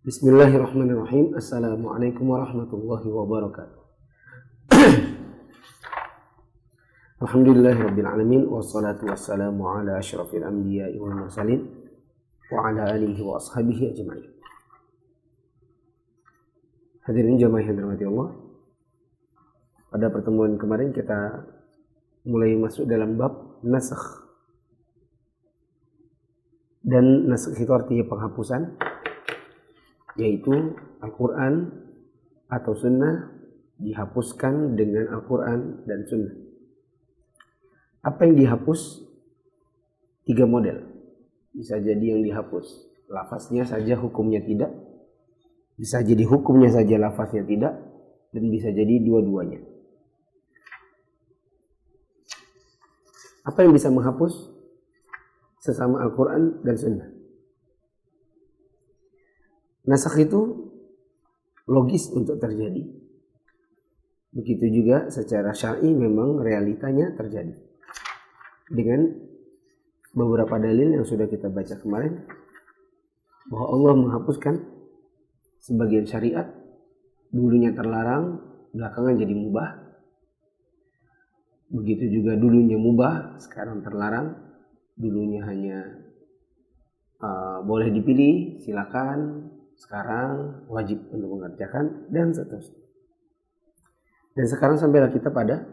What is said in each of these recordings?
Bismillahirrahmanirrahim. Assalamualaikum warahmatullahi wabarakatuh. Alhamdulillahirabbil alamin wassalatu wassalamu ala asyrafil anbiya'i wal mursalin wa ala alihi wa ashabihi ajma'in. Hadirin jamaah yang dirahmati Allah. Pada pertemuan kemarin kita mulai masuk dalam bab nasakh. Dan nasakh itu artinya penghapusan, yaitu Al-Quran atau Sunnah dihapuskan dengan Al-Quran dan Sunnah. Apa yang dihapus? 3 model. Bisa jadi yang dihapus lafaznya saja, hukumnya tidak. Bisa jadi hukumnya saja, lafaznya tidak. Dan bisa jadi dua-duanya. Apa yang bisa menghapus sesama Al-Quran dan Sunnah? Nasakh itu logis untuk terjadi. Begitu juga secara syar'i memang realitanya terjadi. Dengan beberapa dalil yang sudah kita baca kemarin, bahwa Allah menghapuskan sebagian syariat, dulunya terlarang, belakangan jadi mubah. Begitu juga dulunya mubah, sekarang terlarang. Dulunya hanya boleh dipilih, silakan. Sekarang wajib untuk mengerjakan, dan seterusnya. Dan sekarang sampailah kita pada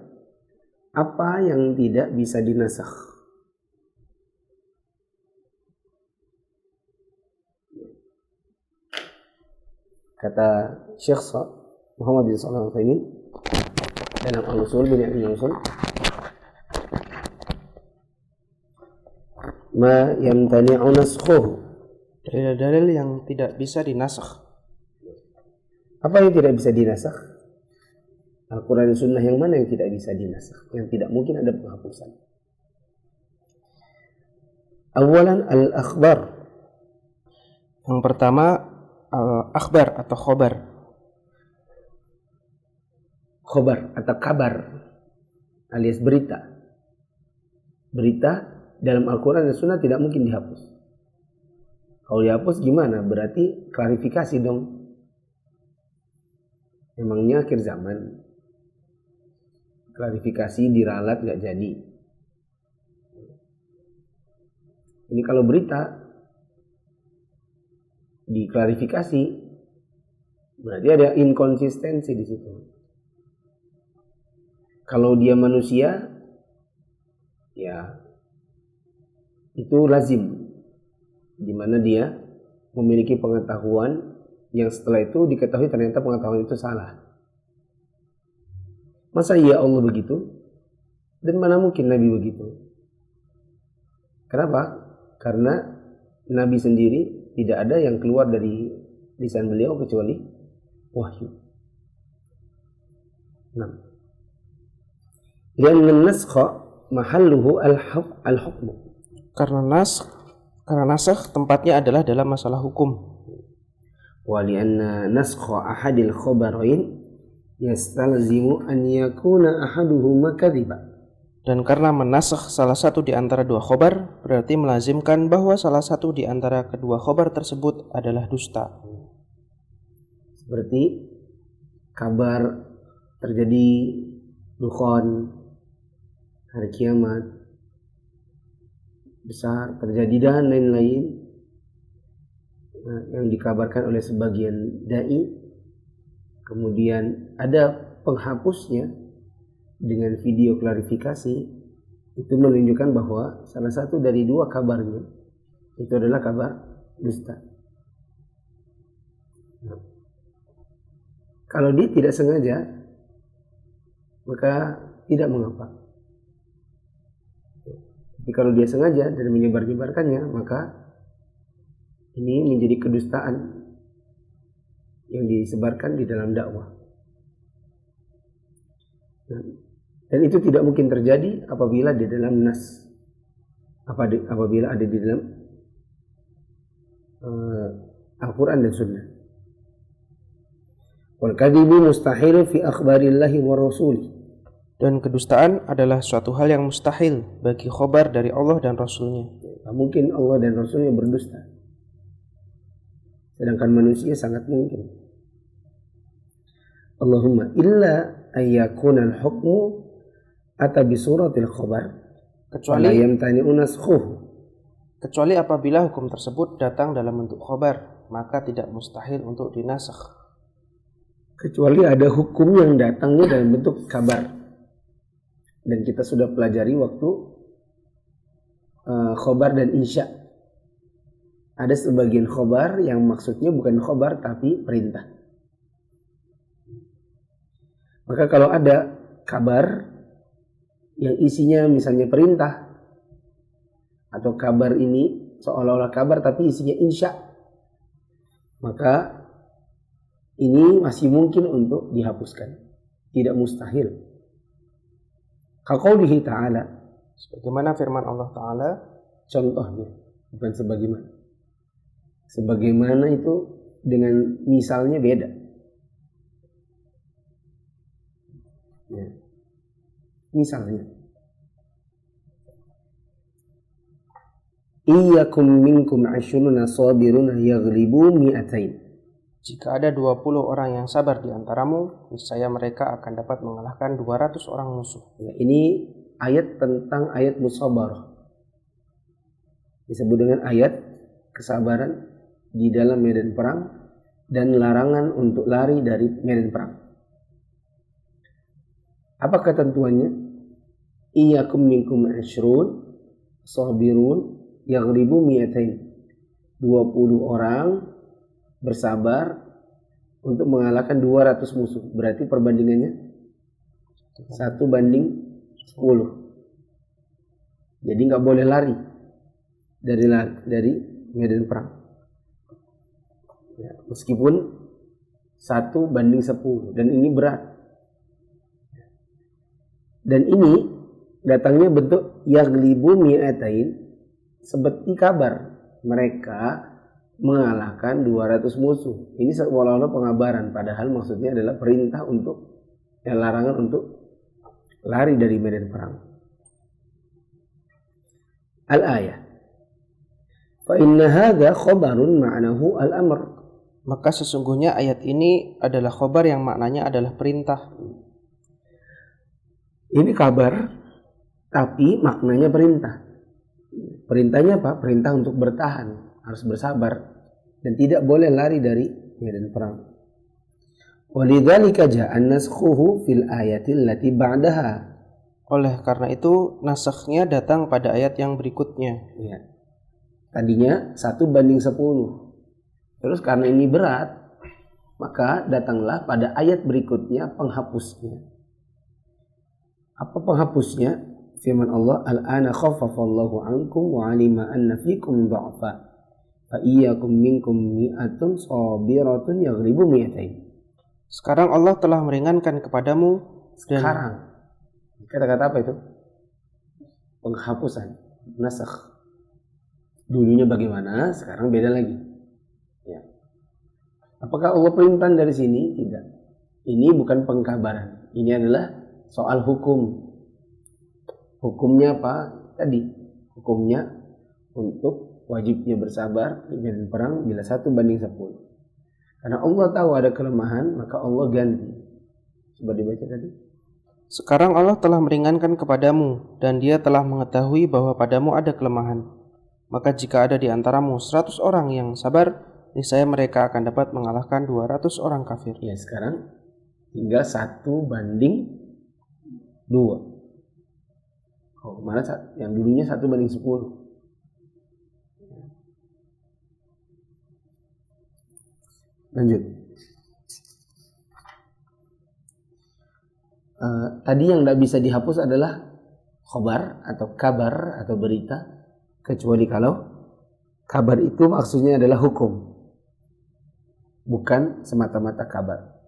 apa yang tidak bisa dinasakh. Kata Syekh Muhammad bin Shalih Al-Utsaimin dalam Al-Usul bin Al-Usul, ma yamtani'u naskhuhu, dalil-dalil yang tidak bisa dinasakh. Apa yang tidak bisa dinasakh? Al-Quran dan Sunnah yang mana yang tidak bisa dinasakh? Yang tidak mungkin ada penghapusan. Awalan al-akhbar. Yang pertama al-akhbar atau khobar. Khobar atau kabar alias berita. Berita dalam Al-Quran dan Sunnah tidak mungkin dihapus. Kalau dihapus gimana? Berarti klarifikasi dong. Emangnya akhir zaman klarifikasi diralat gak jadi. Ini kalau berita diklarifikasi, berarti ada inkonsistensi di situ. Kalau dia manusia, ya itu lazim, di mana dia memiliki pengetahuan yang setelah itu diketahui ternyata pengetahuan itu salah. Masa iya Allah begitu? Dan mana mungkin Nabi begitu? Kenapa? Karena Nabi sendiri tidak ada yang keluar dari lisan beliau kecuali wahyu. Nah, lian naskha mahalluhu al-hukm. Karena nasakh tempatnya adalah dalam masalah hukum. Wa lianna naskha ahadil khabarain yastalzimu an yakuna ahaduhuma kadhiba. Dan karena menasakh salah satu di antara 2 khobar, berarti melazimkan bahwa salah satu di antara kedua khobar tersebut adalah dusta. Seperti kabar terjadi dukhan, hari kiamat besar terjadi dan lain-lain yang dikabarkan oleh sebagian dai, kemudian ada penghapusnya dengan video klarifikasi, itu menunjukkan bahwa salah satu dari 2 kabarnya itu adalah kabar dusta. Nah, kalau dia tidak sengaja, maka tidak mengapa. Tapi kalau dia sengaja dan menyebar-nyebarkannya, maka ini menjadi kedustaan yang disebarkan di dalam dakwah. Dan itu tidak mungkin terjadi apabila di dalam nas, apabila ada di dalam Al-Quran dan Sunnah. Wal kadhibu mustahil fi akhbarillahi wa rasuli. Dan kedustaan adalah suatu hal yang mustahil bagi khobar dari Allah dan Rasulnya. Mungkin Allah dan Rasulnya berdusta. Sedangkan manusia sangat mungkin. Allahumma illa ayyakuna al-hukmu ata bi suratil khabar fala yamtani'u naskhuhu. Kecuali apabila hukum tersebut datang dalam bentuk khobar, maka tidak mustahil untuk dinasakh. Kecuali ada hukum yang datangnya dalam bentuk kabar. Dan kita sudah pelajari waktu khobar dan insya. Ada sebagian khobar yang maksudnya bukan khobar tapi perintah. Maka kalau ada kabar yang isinya misalnya perintah, atau kabar ini seolah-olah kabar tapi isinya insya, maka ini masih mungkin untuk dihapuskan, tidak mustahil. Kaqaulihi ta'ala, sebagaimana firman Allah Ta'ala, contohnya, bukan sebagaimana. Sebagaimana itu dengan misalnya beda. Ya. Misalnya, iyyakum minkum 'ashruna sabiruna yaghlibu mi'atain. Jika ada 20 orang yang sabar di antaramu, niscaya mereka akan dapat mengalahkan 200 orang musuh. Ya, ini ayat tentang ayat musabarah. Disebut dengan ayat kesabaran di dalam medan perang dan larangan untuk lari dari medan perang. Apa ketentuannya? Iyyakum minkum 'ashrun sabirun yaghlibu mi'atain. 20 orang bersabar untuk mengalahkan 200 musuh. Berarti perbandingannya 1:10. Jadi nggak boleh lari dari medan perang. Ya, meskipun 1:10 dan ini berat. Dan ini datangnya bentuk yaghlibu mi'atain, seperti kabar mereka mengalahkan 200 musuh. Ini seolah-olah pengabaran, padahal maksudnya adalah perintah untuk larangan untuk lari dari medan perang. Al-ayah. Fa inna hadza khabarun ma'nahu al-amr. Maka sesungguhnya ayat ini adalah khabar yang maknanya adalah perintah. Ini kabar tapi maknanya perintah. Perintahnya apa? Perintah untuk bertahan, harus bersabar dan tidak boleh lari dari medan perang. Walidzalika ja'a naskhuhu fil ayatil lati ba'daha. Oleh karena itu nasakhnya datang pada ayat yang berikutnya. Ya. Tadinya 1:10. Terus karena ini berat, maka datanglah pada ayat berikutnya penghapusnya. Apa penghapusnya? Firman Allah, al-ana khaffafallahu ankum wa alima anna fikum dha'fa fa iyyakum minkum mi'atun sabiratun yaghlibu mi'atain. Sekarang Allah telah meringankan kepadamu. Sekarang kata-kata apa itu? Penghapusan, nasakh. Dulunya bagaimana, sekarang beda lagi. Ya. Apakah Allah perintah dari sini? Tidak. Ini bukan pengkabaran. Ini adalah soal hukum. Hukumnya apa? Tadi hukumnya untuk wajibnya bersabar di medan perang bila 1:10. Karena Allah tahu ada kelemahan, maka Allah ganti. Coba dibaca tadi. Sekarang Allah telah meringankan kepadamu dan Dia telah mengetahui bahwa padamu ada kelemahan. Maka jika ada di antaramu 100 orang yang sabar, niscaya mereka akan dapat mengalahkan 200 orang kafir. Ya, sekarang tinggal 1:2. Oh, mana yang dulunya 1:10. Lanjut. Tadi yang tidak bisa dihapus adalah khobar atau kabar atau berita, kecuali kalau kabar itu maksudnya adalah hukum, bukan semata-mata kabar.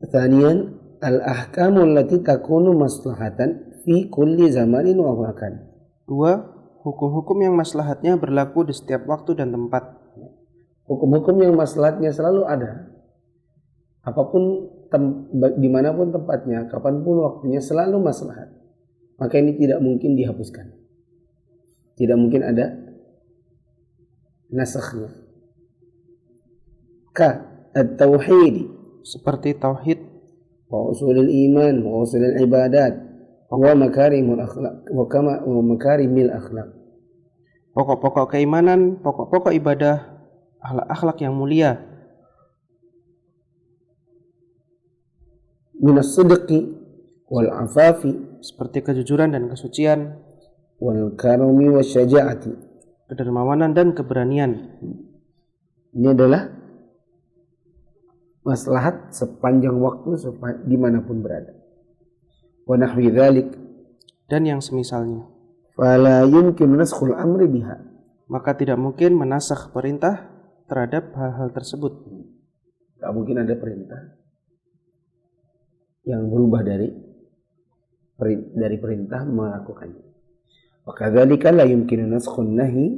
Tsaniyan al-ahkamul lati takunu maslahatan fi kulli zamanin wa makan. 2. Hukum-hukum yang maslahatnya berlaku di setiap waktu dan tempat. Hukum-hukum yang maslahatnya selalu ada. Apapun dimanapun tempatnya, kapanpun waktunya, selalu maslahat. Maka ini tidak mungkin dihapuskan. Tidak mungkin ada nasakhnya. Ka at-tauhid seperti tauhid, wa usulul iman wa usulul ibadat wa makarimul akhlaq wa makarimil akhlaq. pokok-pokok keimanan, pokok-pokok ibadah, akhlak-akhlak yang mulia, Minas sidqi wal afafi seperti kejujuran dan kesucian, wal karami wasyaja'ati. kedermawanan dan keberanian. Ini adalah maslahat sepanjang waktu dimanapun berada. Wa nahwi dzalik, Dan yang semisalnya. fala yumkin naskhul amri biha. Maka tidak mungkin menasakh perintah terhadap hal-hal tersebut. Tak mungkin ada perintah yang berubah dari perintah melakukannya. Wa kadzalika la yumkinu naskhun nahi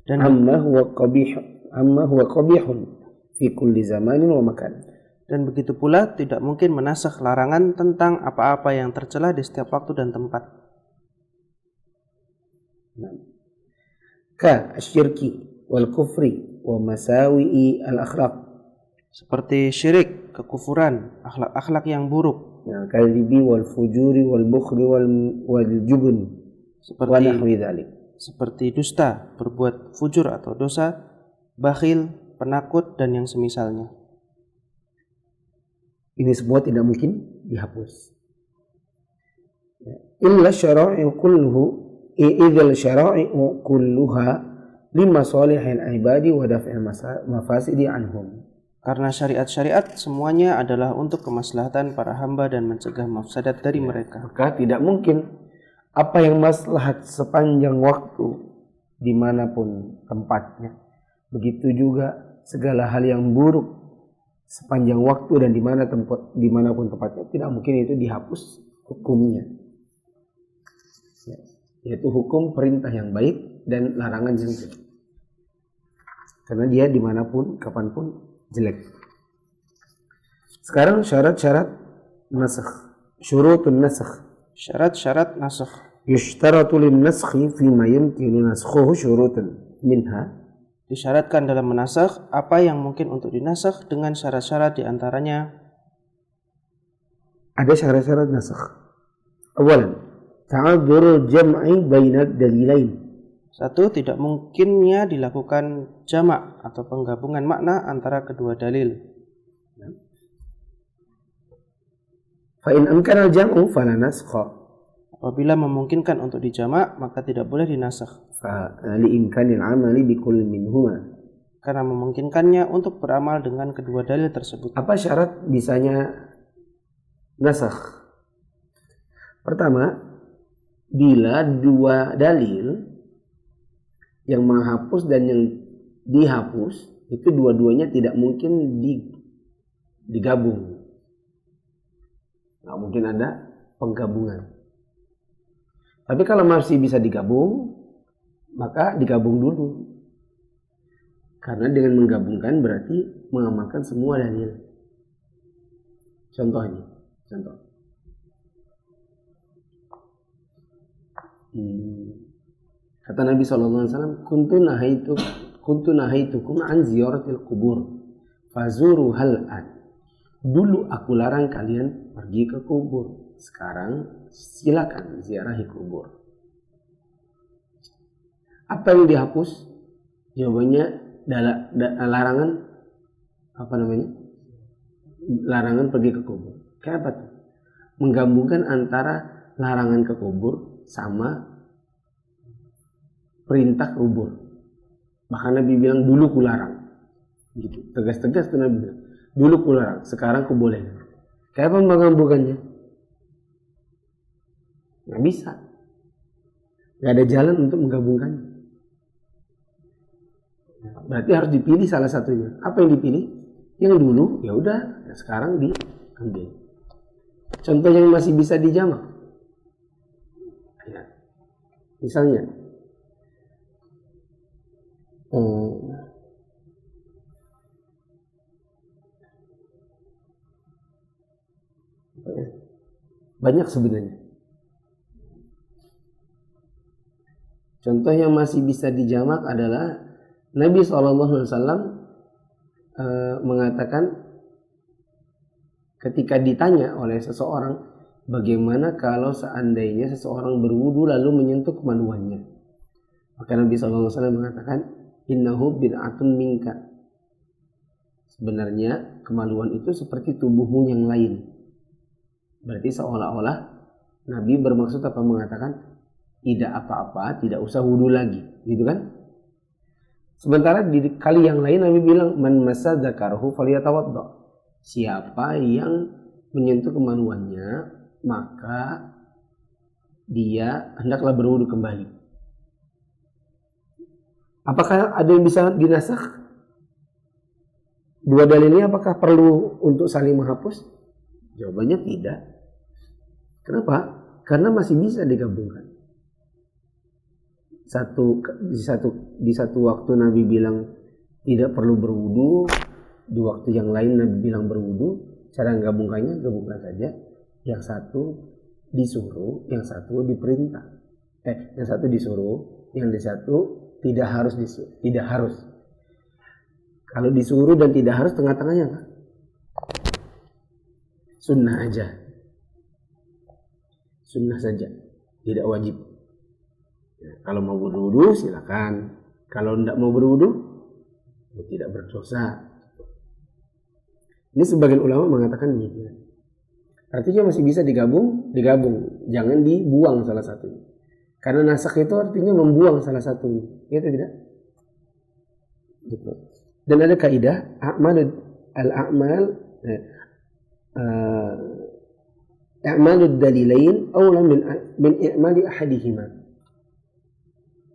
Dan amma huwa qabihun fi kulli zamanin wa makan. Dan begitu pula tidak mungkin menasakh larangan tentang apa-apa yang tercela di setiap waktu dan tempat. Ka asyirki wal kufri wa masawi'i al akhlaq. Seperti syirik, kekufuran, akhlak-akhlak yang buruk, Al kadhibi wal fujuri wal bukhli wal jubn wa nahwi dzalik. seperti dusta, berbuat fujur atau dosa, bakhil, penakut, dan yang semisalnya. Ini semua tidak mungkin dihapus. Illa syara'i'u kulluhu idzal syara'i'u kulluha lima salihil ibadi wa daf'il mafasidi anhum. Karena syariat-syariat semuanya adalah untuk kemaslahatan para hamba dan mencegah mafsadat dari mereka. Maka tidak mungkin apa yang maslahat sepanjang waktu dimanapun tempatnya, begitu juga segala hal yang buruk sepanjang waktu dan dimanapun tempatnya, tidak mungkin itu dihapus hukumnya, yaitu hukum perintah yang baik dan larangan yang jelek, karena dia dimanapun kapanpun jelek. Sekarang syarat-syarat nasakh, syurutun nasakh. Syarat-syarat nasakh. Yushtaratu lin naskhi fima yumkinu naskhuhu syurutun minha. Disyaratkan dalam menasakh apa yang mungkin untuk dinasakh dengan syarat-syarat diantaranya. Ada syarat-syarat nasakh. Awalan, ta'adzurul jam'i bainad dalilain. Satu, tidak mungkinnya dilakukan jamak atau penggabungan makna antara kedua dalil. Fa in amkana al-jam'u fala naskha. Apabila memungkinkan untuk dijamak, maka tidak boleh dinasakh. Fa li imkanil 'amali bi kullin minhuma. Karena memungkinkannya untuk beramal dengan kedua dalil tersebut. Apa syarat bisanya nasakh? Pertama, bila dua dalil yang menghapus dan yang dihapus itu dua-duanya tidak mungkin digabung. Nggak mungkin ada penggabungan. Tapi kalau masih bisa digabung, maka digabung dulu. Karena dengan menggabungkan berarti mengamalkan semua dalil. Contoh. Kata Nabi SAW, kuntu nahaitukum an ziyaratil kubur, fazuru hal'an. Dulu aku larang kalian pergi ke kubur. Sekarang silakan ziarahi kubur. Apa yang dihapus? Jawabannya larangan larangan pergi ke kubur. Kayak apa tuh? Menggabungkan antara larangan ke kubur sama perintah kubur. Bahkan Nabi bilang dulu kularang. Gitu. Tegas-tegas tuh Nabi bilang. Dulu kularang, sekarang kubolehkan. Kayak apa menggabungkannya? Nggak bisa. Nggak ada jalan untuk menggabungkannya. Berarti harus dipilih salah satunya. Apa yang dipilih? Yang dulu, ya udah, sekarang diambil. Contoh yang masih bisa dijamak. Ya. Misalnya, banyak sebenarnya. Contoh yang masih bisa dijamak adalah Nabi SAW mengatakan ketika ditanya oleh seseorang, bagaimana kalau seandainya seseorang berwudu lalu menyentuh kemaluannya? Maka Nabi SAW mengatakan, innahu bid'atun minka. Sebenarnya kemaluan itu seperti tubuhmu yang lain. Berarti seolah-olah Nabi bermaksud apa? Mengatakan tidak apa-apa, tidak usah wudu lagi, gitu kan? Sementara di kali yang lain Nabi bilang, man massa dzakarahu falyatawadda. Siapa yang menyentuh kemaluannya, maka dia hendaklah berwudu kembali. Apakah ada yang bisa dinasakh? Dua dalil ini apakah perlu untuk saling menghapus? Jawabannya tidak. Kenapa? Karena masih bisa digabungkan. Di satu waktu Nabi bilang tidak perlu berwudu, di waktu yang lain Nabi bilang berwudu. Cara gabungkannya gabungkan saja. Yang satu disuruh, yang satu diperintah. Yang satu disuruh, yang satu tidak harus disuruh, tidak harus. Kalau disuruh dan tidak harus, tengah-tengahnya apa? Sunnah aja. Sunnah saja, tidak wajib. Ya, kalau mau berwudu silakan. Kalau tidak mau berwudu, ya tidak berdosa. Ini sebagian ulama mengatakan demikian. Artinya masih bisa digabung. Jangan dibuang salah satunya. Karena nasakh itu artinya membuang salah satunya. Itu tidak? Gitu. Dan ada kaidah a'malud dalilain aula min i'mali ahadihima.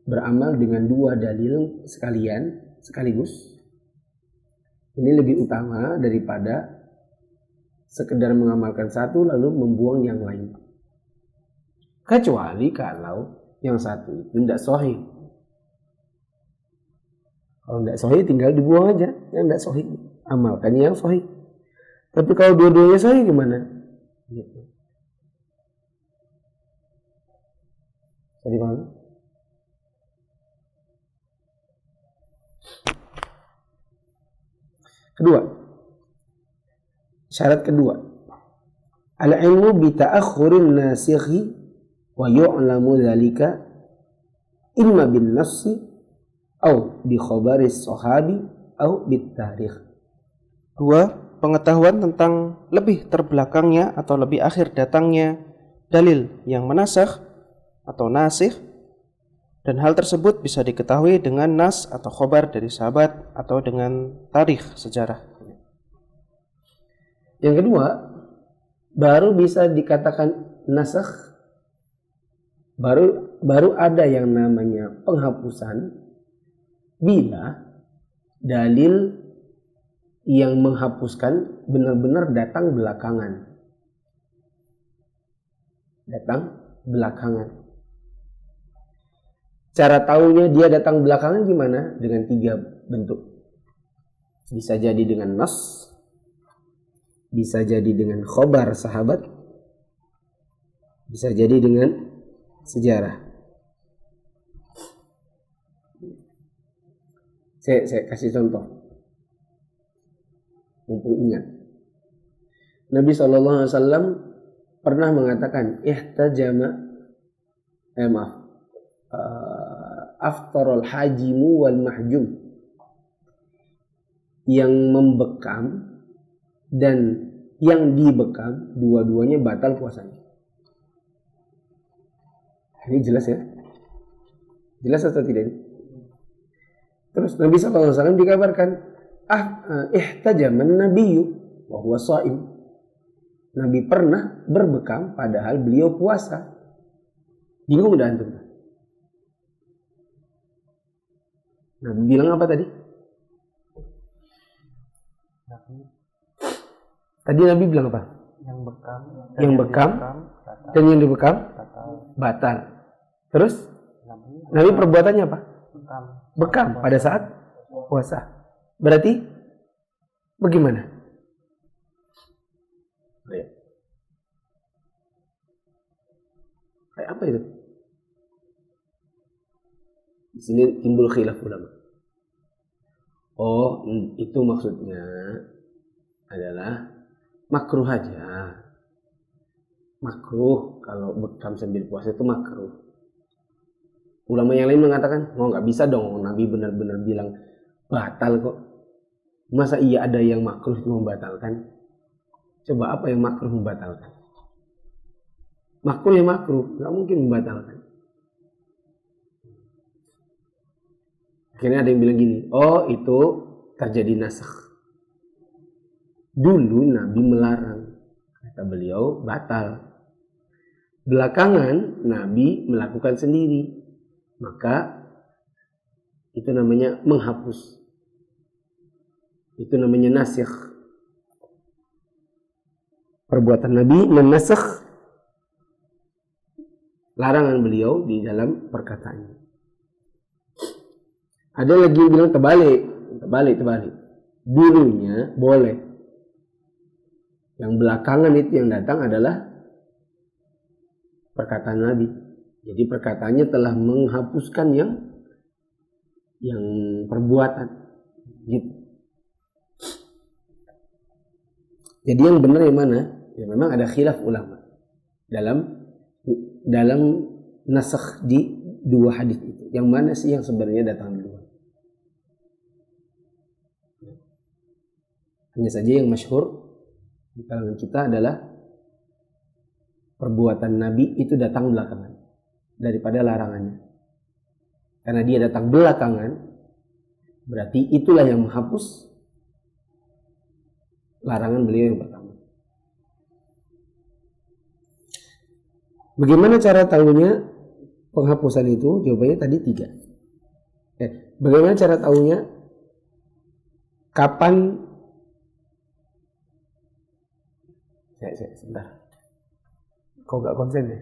Beramal dengan dua dalil sekaligus ini lebih utama daripada sekedar mengamalkan satu lalu membuang yang lain. Kecuali kalau yang satu itu tidak sahih. Kalau tidak sahih tinggal dibuang aja. Yang tidak sahih amalkan yang sahih. Tapi kalau dua-duanya sahih gimana? Gitu. Jadi mana? Kedua, syarat kedua, al-ilmu bi ta'akhurin nasikhi wa yu'lamu dzalika imma bin nassi au bi khabari sahabi au bit tarikh. Dua, pengetahuan tentang lebih terbelakangnya atau lebih akhir datangnya dalil yang menasakh atau nasikh, dan hal tersebut bisa diketahui dengan nas atau khobar dari sahabat atau dengan tarikh sejarah. Yang kedua, baru bisa dikatakan nasakh, baru ada yang namanya penghapusan bila dalil yang menghapuskan benar-benar datang belakangan. Cara tahunya dia datang belakangan gimana? Dengan tiga bentuk. Bisa jadi dengan nas, bisa jadi dengan khobar sahabat, bisa jadi dengan sejarah. Saya kasih contoh. Mumpung ingat. Nabi SAW pernah mengatakan aftarul hajimu wal mahjum. Yang membekam dan yang dibekam, dua-duanya batal puasanya. Ini jelas ya? Jelas atau tidak? Terus Nabi SAW dikabarkan ihtajaman nabiyyu wa huwa shaim. Nabi pernah berbekam padahal beliau puasa. Bingung udah antum? Nabi bilang apa tadi? Tadi Nabi bilang apa? Yang bekam dan yang dibekam batal. Terus Nabi perbuatannya apa? Bekam pada saat puasa. Berarti bagaimana? Kayak apa itu? Di sini timbul khilaf ulama. Oh, itu maksudnya adalah makruh aja. Makruh kalau bekam sambil puasa itu makruh. Ulama yang lain mengatakan, oh nggak bisa dong, Nabi benar-benar bilang batal kok. Masa iya ada yang makruh membatalkan? Coba apa yang makruh membatalkan? Makruh ya makruh, nggak mungkin membatalkan. Akhirnya ada yang bilang gini, oh itu terjadi nasakh. Dulu Nabi melarang, kata beliau batal. Belakangan Nabi melakukan sendiri, maka itu namanya menghapus. Itu namanya nasikh. Perbuatan Nabi menasakh larangan beliau di dalam perkataannya. Ada lagi yang bilang terbalik. Dulunya boleh. Yang belakangan itu yang datang adalah perkataan Nabi. Jadi perkataannya telah menghapuskan yang perbuatan. Gitu. Jadi yang benar yang mana? Ya memang ada khilaf ulama dalam nasakh di dua hadis itu. Yang mana sih yang sebenarnya datang duluan? Hanya saja yang masyhur di kalangan kita adalah perbuatan Nabi itu datang belakangan daripada larangannya. Karena dia datang belakangan, berarti itulah yang menghapus larangan beliau yang pertama. Bagaimana cara tahunya penghapusan itu? Jawabannya tadi 3. Bagaimana cara tahunya kapan? Sebentar. Kau gak konsen ya?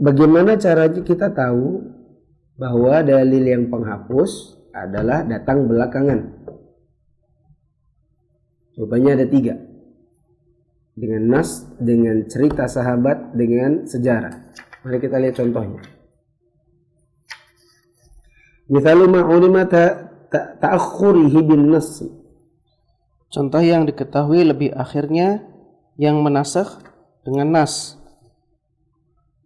Bagaimana caranya kita tahu bahwa dalil yang penghapus adalah datang belakangan? Jawabannya ada 3. Dengan nas, dengan cerita sahabat, dengan sejarah. Mari kita lihat contohnya. Mithalu ma'ulima ta'akhurihi bin nas. Contoh yang diketahui lebih akhirnya yang menasakh dengan nas.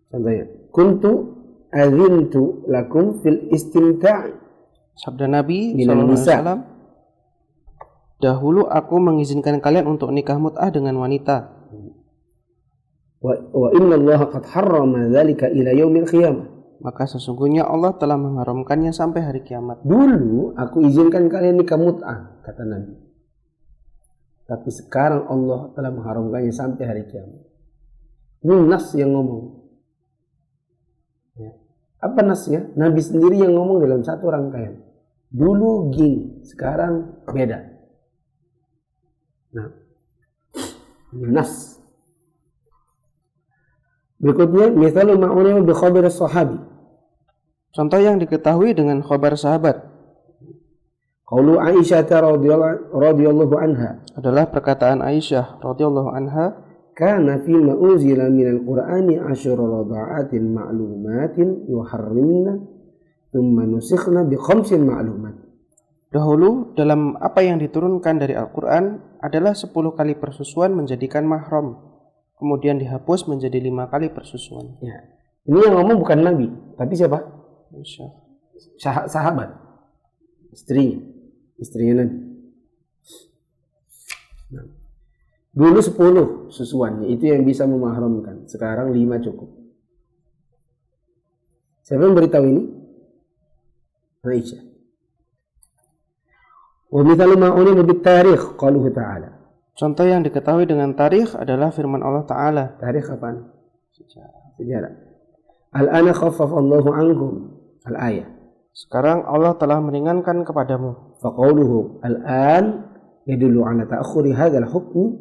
Contohnya, kuntu adzintu lakum fil istimta'i. Sabda Nabi SAW, dahulu aku mengizinkan kalian untuk nikah mut'ah dengan wanita. Wa inna Allah qad harrama dzalika ila yaumil qiyamah. Maka sesungguhnya Allah telah mengharamkannya sampai hari kiamat. Dulu aku izinkan kalian nikah mut'ah, kata Nabi. Tapi sekarang Allah telah mengharamkannya sampai hari kiamat. Ini nas yang ngomong. Ya. Apa nasnya? Nabi sendiri yang ngomong dalam satu rangkaian. Dulu gini, sekarang beda. Nah, ini nas. Berikutnya, mithalul ma'ulima bi khabar sahabi. Contoh yang diketahui dengan khabar sahabat. Qaulu Aisyah radhiyallahu anha, adalah perkataan Aisyah radhiyallahu anha, kana fi ma unzila minal qur'ani 10 radha'atin ma'lumatin yuharrimna thumma nusikhna bi 5 ma'lumat. Dahulu dalam apa yang diturunkan dari Al-Quran adalah 10 kali persusuan menjadikan mahram, kemudian dihapus menjadi 5 kali persusuan. Ya. Ini yang ngomong bukan Nabi, tapi siapa? Aisyah. Sahabat, istrinya Nabi. Nah, dulu 10 susuannya itu yang bisa memahramkan, sekarang 5 cukup. Siapa yang beritahu ini? Aisyah. Wa mithalu ma ulima bit tarikh qaluhu ta'ala. Contoh yang diketahui dengan tarikh adalah firman Allah Ta'ala. Tarikh kapan? Sejarah. Al-ana khaffafa Allahu ankum. Al-ayah. Sekarang Allah telah meringankan kepadamu. Faqauluhu al-an yadullu ala ta'akhuri hadzal hukm.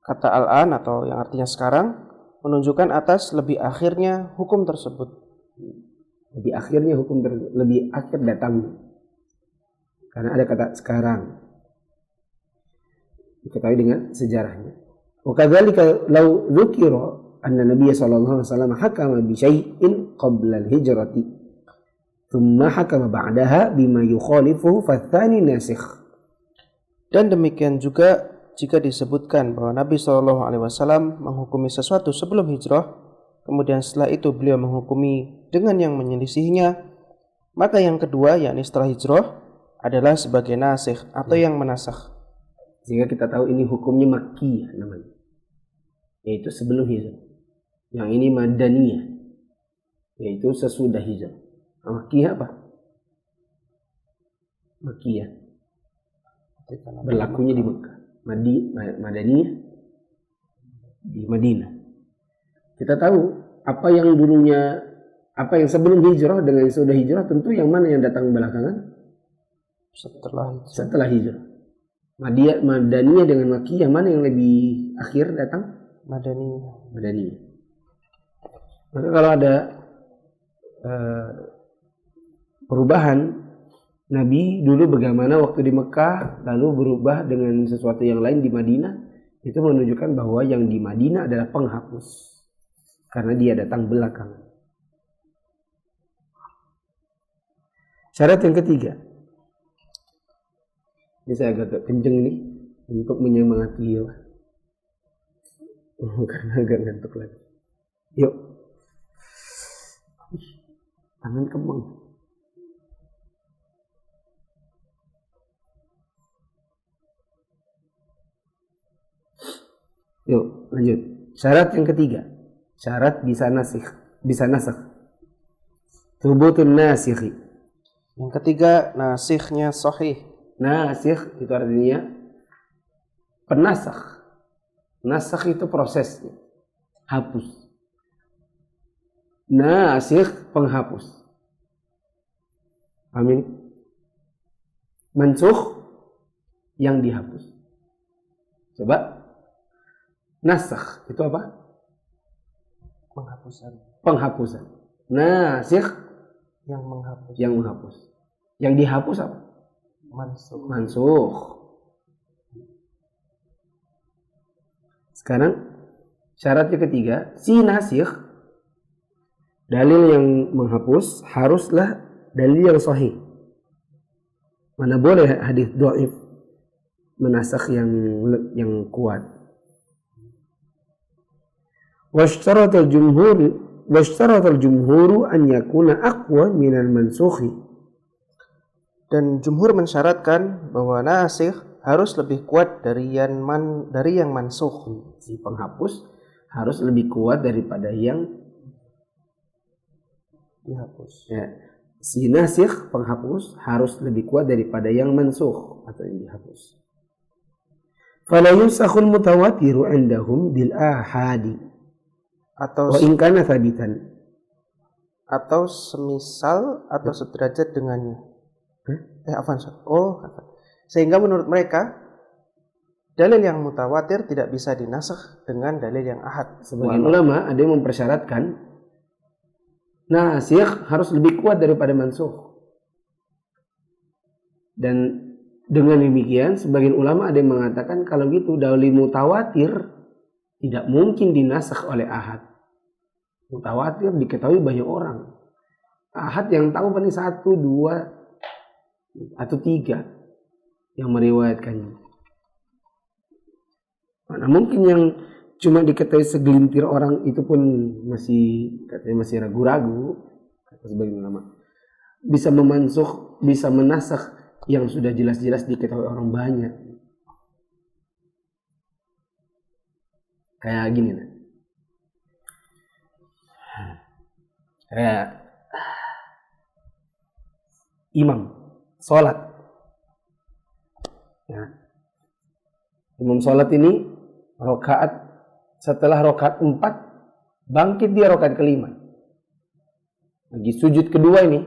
Kata al-an atau yang artinya sekarang menunjukkan atas lebih akhirnya hukum tersebut. Lebih akhirnya hukum tersebut, lebih akhir datang. Karena ada kata sekarang. Diketahui dengan sejarahnya. Wa kadzalika law dzukira anna Nabiy sallallahu alaihi wasallam hakama bi syai'in qabla al-hijrati thumma hakama ba'daha bima yukhalifuhu fatsani nasikh. Dan demikian juga jika disebutkan bahwa Nabi Shallallahu Alaihi Wasallam menghukumi sesuatu sebelum hijrah, kemudian setelah itu beliau menghukumi dengan yang menyelisihinya, maka yang kedua yakni setelah hijrah adalah sebagai nasikh atau yang menasakh. Sehingga kita tahu ini hukumnya makkiyah namanya, yaitu sebelum hijrah. Yang ini madaniyah, yaitu sesudah hijrah. Makkiyah apa? Makkiyah berlakunya di Mekah. Madaniyah di Madinah. Kita tahu apa yang sebelum hijrah dengan yang sudah hijrah, tentu yang mana yang datang belakangan? Setelah hijrah. Madaniyah dengan Makkiyah, mana yang lebih akhir datang? Madaniyah. Maka kalau ada perubahan, Nabi dulu bagaimana waktu di Mekah, lalu berubah dengan sesuatu yang lain di Madinah, itu menunjukkan bahwa yang di Madinah adalah penghapus, karena dia datang belakangan. Syarat yang ketiga, ini saya agak kenceng nih untuk menyemangati ya, karena agak ngantuk lagi. Yuk, tangan kembang. Yuk lanjut. Syarat yang ketiga, syarat bisa nasakh. Thubutun nasikhi. Yang ketiga, nasikhnya sahih. Nasikh itu artinya penasakh. Nasakh itu prosesnya, hapus. Nasikh penghapus. Amin. Mansukh yang dihapus. Coba. Nasakh itu apa? Penghapusan. Nasikh yang menghapus. Yang dihapus apa? Mansukh. Sekarang syarat yang ketiga, si nasikh, dalil yang menghapus haruslah dalil yang sahih. Mana boleh hadis dhaif menasakh yang kuat. واشترط الجمهور أن يكون أقوى من المنسوخ. Dan jumhur mensyaratkan bahwa nasikh harus lebih kuat dari yang mansukh. Si penghapus harus lebih kuat daripada yang dihapus. Ya. Si nasikh penghapus harus lebih kuat daripada yang mansukh atau yang dihapus. Fala yusakhul mutawatiru indahum bil ahadi. Atau ingkana thabitan, atau semisal atau sederajat dengannya. Sehingga menurut mereka dalil yang mutawatir tidak bisa dinasakh dengan dalil yang ahad. Sebagian ulama ada yang mempersyaratkan nasikh harus lebih kuat daripada mansukh. Dan dengan demikian sebagian ulama ada yang mengatakan kalau gitu dalil mutawatir tidak mungkin dinasakh oleh ahad. Mutawatir diketahui banyak orang. Ahad yang tahu paling 1, 2 atau 3 yang meriwayatkannya. Mana mungkin yang cuma diketahui segelintir orang itu pun masih ragu-ragu, kata sebagian ulama. Bisa memansukh, bisa menasakh yang sudah jelas-jelas diketahui orang banyak. Kayak gini nah. Kayak imam sholat. Ya. Imam sholat ini setelah rakaat 4 bangkit dia rakaat kelima. Lagi sujud kedua ini.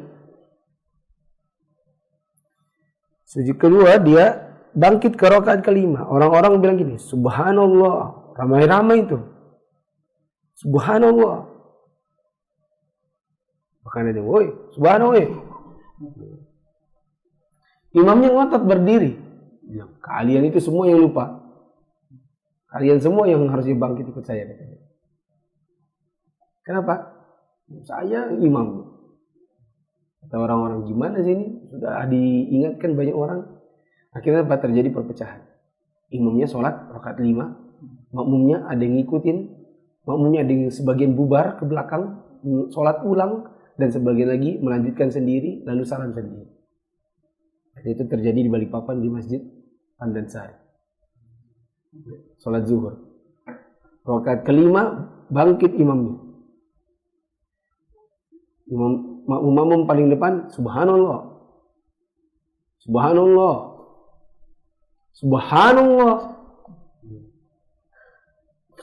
Sujud kedua dia bangkit ke rakaat kelima. Orang-orang bilang gini, subhanallah, ramai-ramai itu. Subhanallah. Bahkan ada, woi, subhanallah. Imamnya ngotot berdiri. Bilang, kalian itu semua yang lupa. Kalian semua yang harus bangkit ikut saya, katanya. Kenapa? Saya imam. Kata orang-orang, gimana sih ini? Sudah diingatkan banyak orang. Akhirnya apa? Terjadi perpecahan. Imamnya sholat rakaat 5, makmumnya ada yang ngikutin, makmumnya ada yang sebagian bubar ke belakang, sholat ulang, dan sebagian lagi melanjutkan sendiri, lalu salam sendiri. Dan itu terjadi di Balikpapan di Masjid Pandansari. Sholat zuhur. Rakaat kelima bangkit imamnya. Makmum paling depan, subhanallah, subhanallah, subhanallah.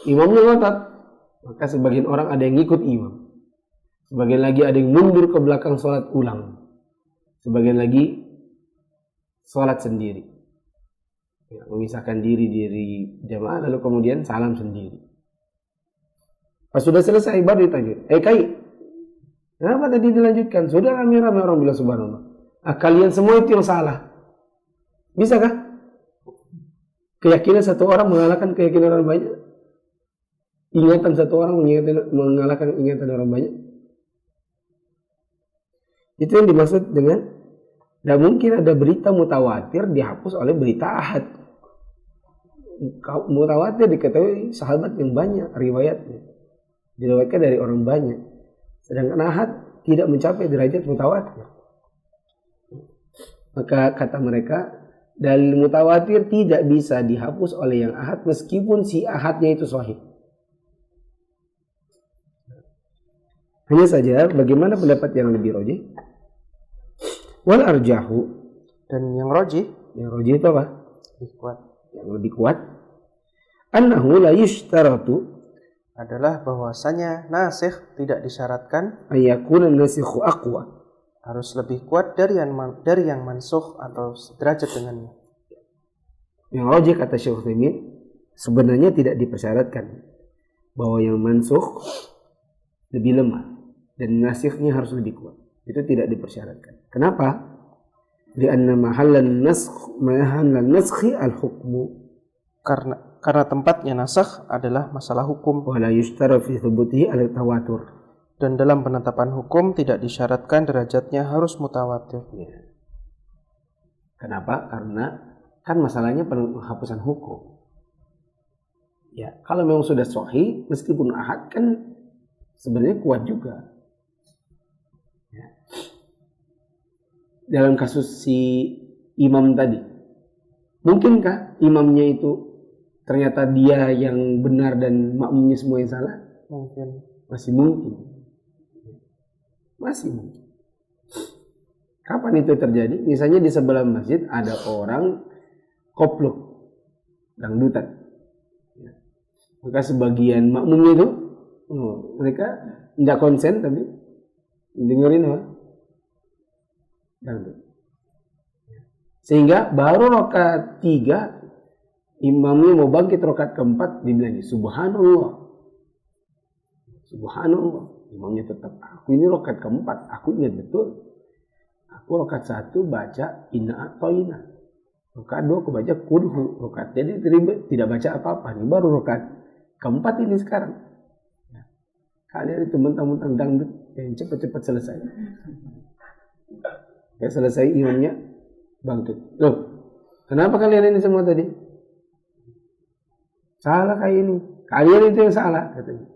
Imamnya ngotot, maka sebagian orang ada yang ngikut imam, sebagian lagi ada yang mundur ke belakang sholat ulang, sebagian lagi sholat sendiri, ya, memisahkan diri dari jamaah, lalu kemudian salam sendiri. Pas sudah selesai baru ditanya, Kai, kenapa tadi dilanjutkan? Sudah rame-rame orang bilang subhanallah. Kalian semua itu yang salah. Bisakah keyakinan satu orang mengalahkan keyakinan orang banyak? Ingatan satu orang mengalahkan ingatan orang banyak? Itu yang dimaksud dengan tidak mungkin ada berita mutawatir dihapus oleh berita ahad. Mutawatir diketahui sahabat yang banyak riwayatnya, diriwayatkan dari orang banyak. Sedangkan ahad tidak mencapai derajat mutawatir. Maka kata mereka, dalil mutawatir tidak bisa dihapus oleh yang ahad meskipun si ahadnya itu sahih. Hanya saja bagaimana pendapat yang lebih rajih? Wal arjahu, Dan yang rajih itu apa? lebih kuat Yang lebih kuat, annahu la yushtaratu, adalah bahwasanya nasikh tidak disyaratkan ayakuna nasikhu aqwa, harus lebih kuat dari yang mansukh atau sederajat dengannya. Yang rajih kata Syekh Utsaimin, sebenarnya tidak dipersyaratkan bahwa yang mansukh lebih lemah dan nasikhnya harus lebih kuat. Itu tidak dipersyaratkan. Kenapa? Lianna mahallan naskhi al-hukmu. Karena tempatnya nasakh adalah masalah hukum. Wa la yushtara fi thubutihi al-tawatur. Dan dalam penetapan hukum tidak disyaratkan derajatnya harus mutawatir. Ya. Kenapa? Karena kan masalahnya penghapusan hukum. Ya, kalau memang sudah sahih meskipun ahad kan sebenarnya kuat juga. Ya. Dalam kasus si imam tadi, mungkinkah imamnya itu ternyata dia yang benar dan makmumnya semua yang salah? Mungkin. Masih mungkin. Masih mungkin. Kapan itu terjadi? Misalnya di sebelah masjid ada orang kopluk, dangdutan. Ya. Maka sebagian makmumnya itu, mereka tidak konsen tapi dengerin apa? Dangdut. Sehingga baru rakaat 3 imamnya mau bangkit rakaat keempat dibilang subhanallah. Subhanallah. Imamnya tetap, aku ini rakaat keempat, aku ingat betul. Aku rakaat 1 baca inna a'tayna. Rakaat 2 aku baca kulhu. Rakaat jadi tidak baca apa-apa. Ini baru rakaat keempat ini sekarang. Ya. Kalian itu mentang-mentang dangdut yang cepat-cepat selesai. Ya selesai imamnya bangkit. Loh, kenapa kalian ini semua tadi? Salah kayak ini. Kalian itu yang salah katanya.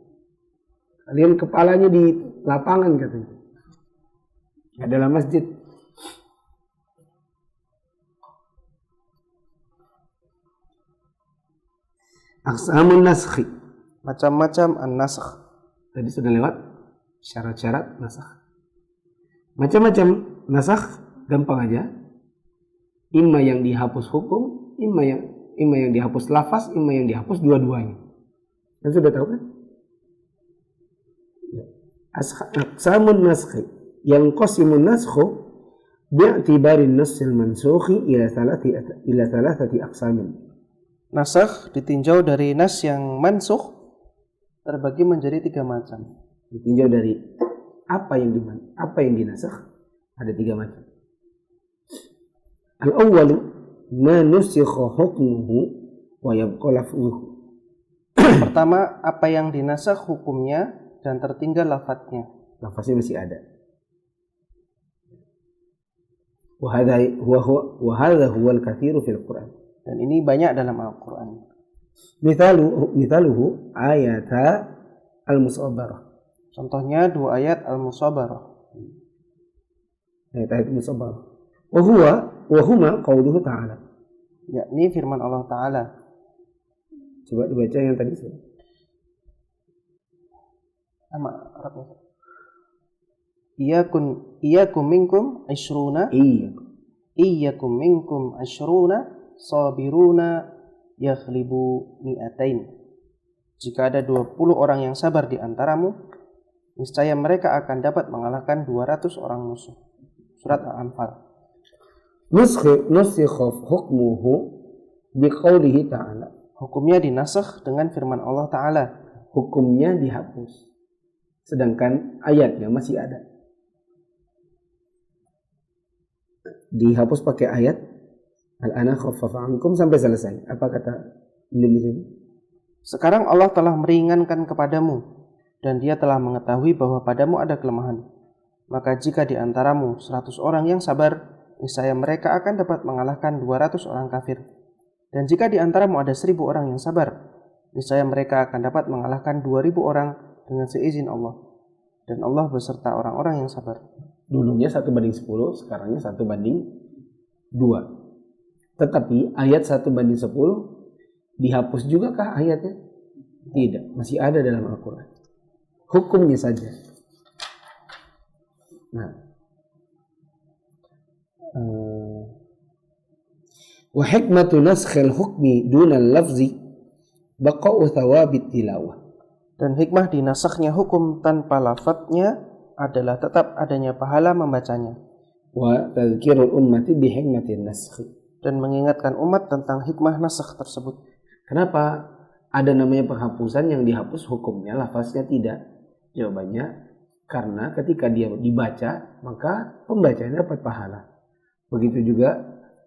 Kalian kepalanya di lapangan katanya. Adalah masjid. Aqsamun naskhi. Macam-macam an-nasakh. Tadi sudah lewat syarat-syarat nasakh. Macam-macam nasakh gampang aja. Imma yang dihapus hukum, imma yang dihapus lafaz, imma yang dihapus dua-duanya. Kan sudah tahu kan? Aqsamun naskhi yang qasimun naskhu bi'tibarin nassil mansukhi ila thalathati aqsamin. Nasakh ditinjau dari nas yang mansukh terbagi menjadi 3 macam. Ditinjau dari apa yang dinasakh ada 3 macam. Al-awwalu ma nusikha hukmuhu wa yabqa lafzuhu. Pertama, apa yang dinasakh hukumnya dan tertinggal lafadznya. Lafaznya masih ada. Wahada huwa al-kathiru fil Quran. Dan ini banyak dalam Al-Quran. Mithaluhu ayata al-musabarah. Contohnya 2 ayat Al-Musabarah. Ayat al-musabarah. Wahuma qauluhu ta'ala. Yakni firman Allah Ta'ala. Coba dibaca yang tadi. Sama Arabnya. Iyakum minkum asyruna. Iya. Iyakum minkum asyruna sabiruna yaghlibu mi'atain. Jika ada 20 orang yang sabar di antaramu, niscaya mereka akan dapat mengalahkan 200 orang musuh. Surat Al-Anfal. Nusikha hukmuhu biqaulihi ta'ala. Hukumnya dinasakh dengan firman Allah Ta'ala. Hukumnya dihapus. Sedangkan ayatnya masih ada. Dihapus pakai ayat Al-ana khaffafa ankum sampai selesai. Apa kata Indonesia? Sekarang Allah telah meringankan kepadamu, dan Dia telah mengetahui bahwa padamu ada kelemahan. Maka jika di antaramu 100 orang yang sabar, niscaya mereka akan dapat mengalahkan 200 orang kafir. Dan jika di antaramu ada 1000 orang yang sabar, niscaya mereka akan dapat mengalahkan 2000 orang dengan seizin Allah. Dan Allah beserta orang-orang yang sabar. Dulunya 1:10, sekarangnya 1:2. Tetapi ayat 1:10 dihapus juga kah ayatnya? Tidak, masih ada dalam Al-Quran. Hukumnya saja. Nah, wa hikmatu naskhil hukmi dunal lafzi baqa'u thawabit tilawah. Dan hikmah dinasakhnya hukum tanpa lafadznya adalah tetap adanya pahala membacanya. Wa tadhkirul ummati bi hikmatin naskhi. Dan mengingatkan umat tentang hikmah nasakh tersebut. Kenapa ada namanya penghapusan yang dihapus hukumnya, lafaznya tidak? Jawabannya karena ketika dia dibaca maka pembacanya dapat pahala. Begitu juga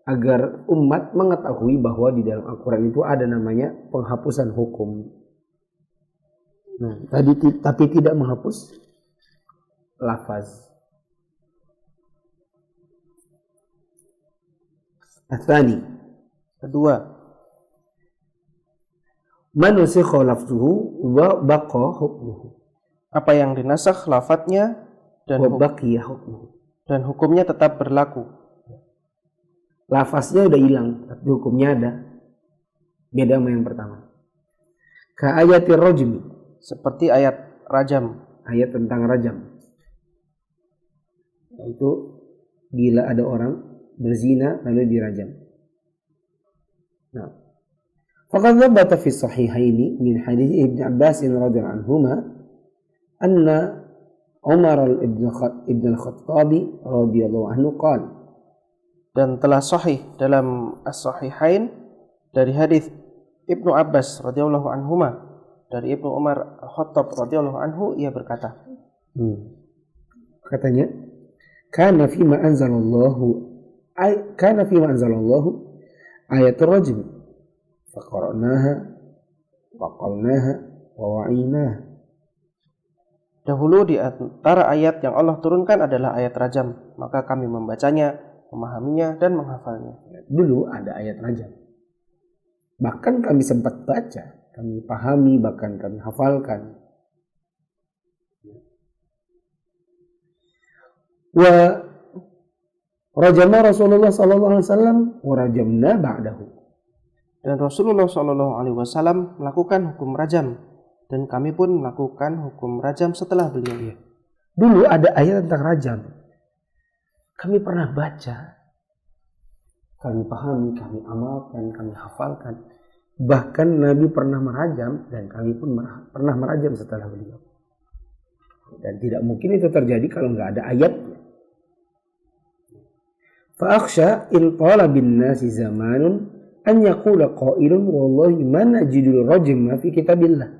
agar umat mengetahui bahwa di dalam Al-Quran itu ada namanya penghapusan hukum. Nah, tapi tidak menghapus lafaz. Atsani. Kedua, Man nusikha lafzuhu wa baqa hukmuhu. apa yang dinasakh lafadznya dan baqiya hukmuhu. Dan hukumnya tetap berlaku. Lafaznya udah hilang, tapi hukumnya ada. Beda sama yang pertama. Ka ayatir rajmi. Seperti ayat rajam. Ayat tentang rajam. Yaitu bila ada orang berzina lalu dirajam. Nah, faqad thabata fi sahihaini min hadits Ibnu Abbas radhiyallahu anhuma anna Umar ibn al-Khattab radhiyallahu anhu qala. Dan telah sahih dalam As-Sahihain dari hadis Ibnu Abbas radhiyallahu anhuma dari Ibnu Umar Al-Khattab radhiyallahu anhu, ia berkata, katanya, kana fima anzalallahu ayatul rajm faqara'naha wa qalnaha wa wa'inaha. Dahulu di antara ayat yang Allah turunkan adalah ayat rajam, maka kami membacanya, memahaminya dan menghafalnya. Dulu ada ayat rajam. Bahkan kami sempat baca, kami pahami, bahkan kami hafalkan. Wa rajama Rasulullah sallallahu alaihi wasallam wa rajamna ba'dahu. Dan Rasulullah sallallahu alaihi wasallam melakukan hukum rajam, dan kami pun melakukan hukum rajam setelah beliau. Dulu ada ayat tentang rajam. Kami pernah baca, kami pahami, kami amalkan, kami hafalkan. Bahkan Nabi pernah merajam dan kami pun pernah merajam setelah beliau. Dan tidak mungkin itu terjadi kalau nggak ada ayatnya. Fa'akhsha in tala bin nasi zamanun an yaqula qailun wallahi ma najidul rajma fi kitabillah.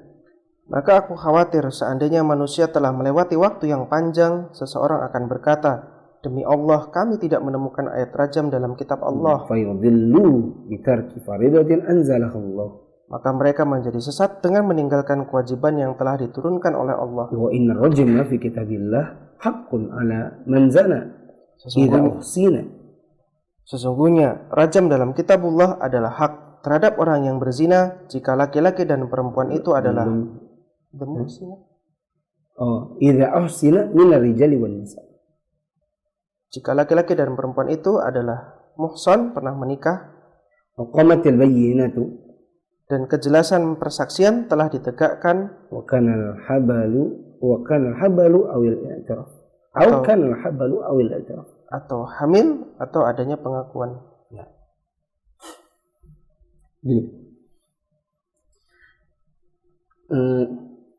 Maka aku khawatir seandainya manusia telah melewati waktu yang panjang, seseorang akan berkata, demi Allah kami tidak menemukan ayat rajam dalam kitab Allah. Fayudillu bitarki faridatin anzalahu Allah. maka mereka menjadi sesat dengan meninggalkan kewajiban yang telah diturunkan oleh Allah. Wa inna rajma fi kitabillah haqqun ala man zana idza uhsina. Sesungguhnya rajam dalam kitabullah adalah hak terhadap orang yang berzina jika laki-laki dan perempuan itu adalah berzina. Idza uhsina min ar-rijali wan nisa. Jika laki-laki dan perempuan itu adalah muhsan, pernah menikah, qamatil bayyinatu, dan kejelasan persaksian telah ditegakkan, wa kana al-habalu awil i'tiraf atau hamil atau adanya pengakuan. Ya. Gini.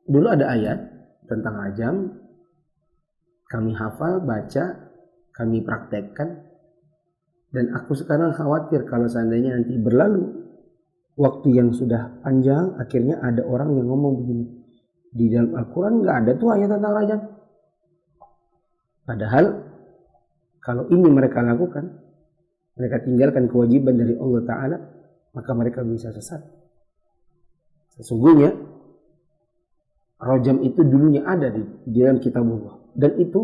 Dulu ada ayat tentang rajam, kami hafal, baca, kami praktekkan, dan aku sekarang khawatir kalau seandainya nanti berlalu waktu yang sudah panjang, akhirnya ada orang yang ngomong begini, di dalam Al-Quran nggak ada tuh ayat tentang rajam. Padahal kalau ini mereka lakukan, mereka tinggalkan kewajiban dari Allah Ta'ala, maka mereka bisa sesat. Sesungguhnya rajam itu dulunya ada di dalam kitabullah, dan itu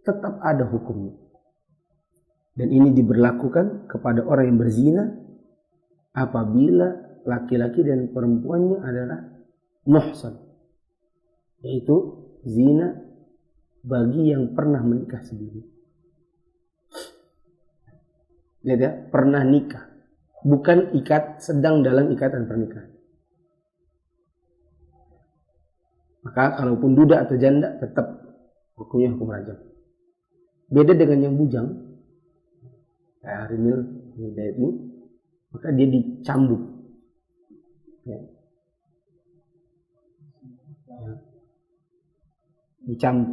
tetap ada hukumnya. Dan ini diberlakukan kepada orang yang berzina apabila laki-laki dan perempuannya adalah muhsan, yaitu zina bagi yang pernah menikah sendiri. Lihat ya, pernah nikah, bukan sedang dalam ikatan pernikahan. Maka kalaupun duda atau janda tetap hukumnya hukum rajam. Beda dengan yang bujang, kayak Harimil ini, maka dia dicambuk. Ya. Dicambuk.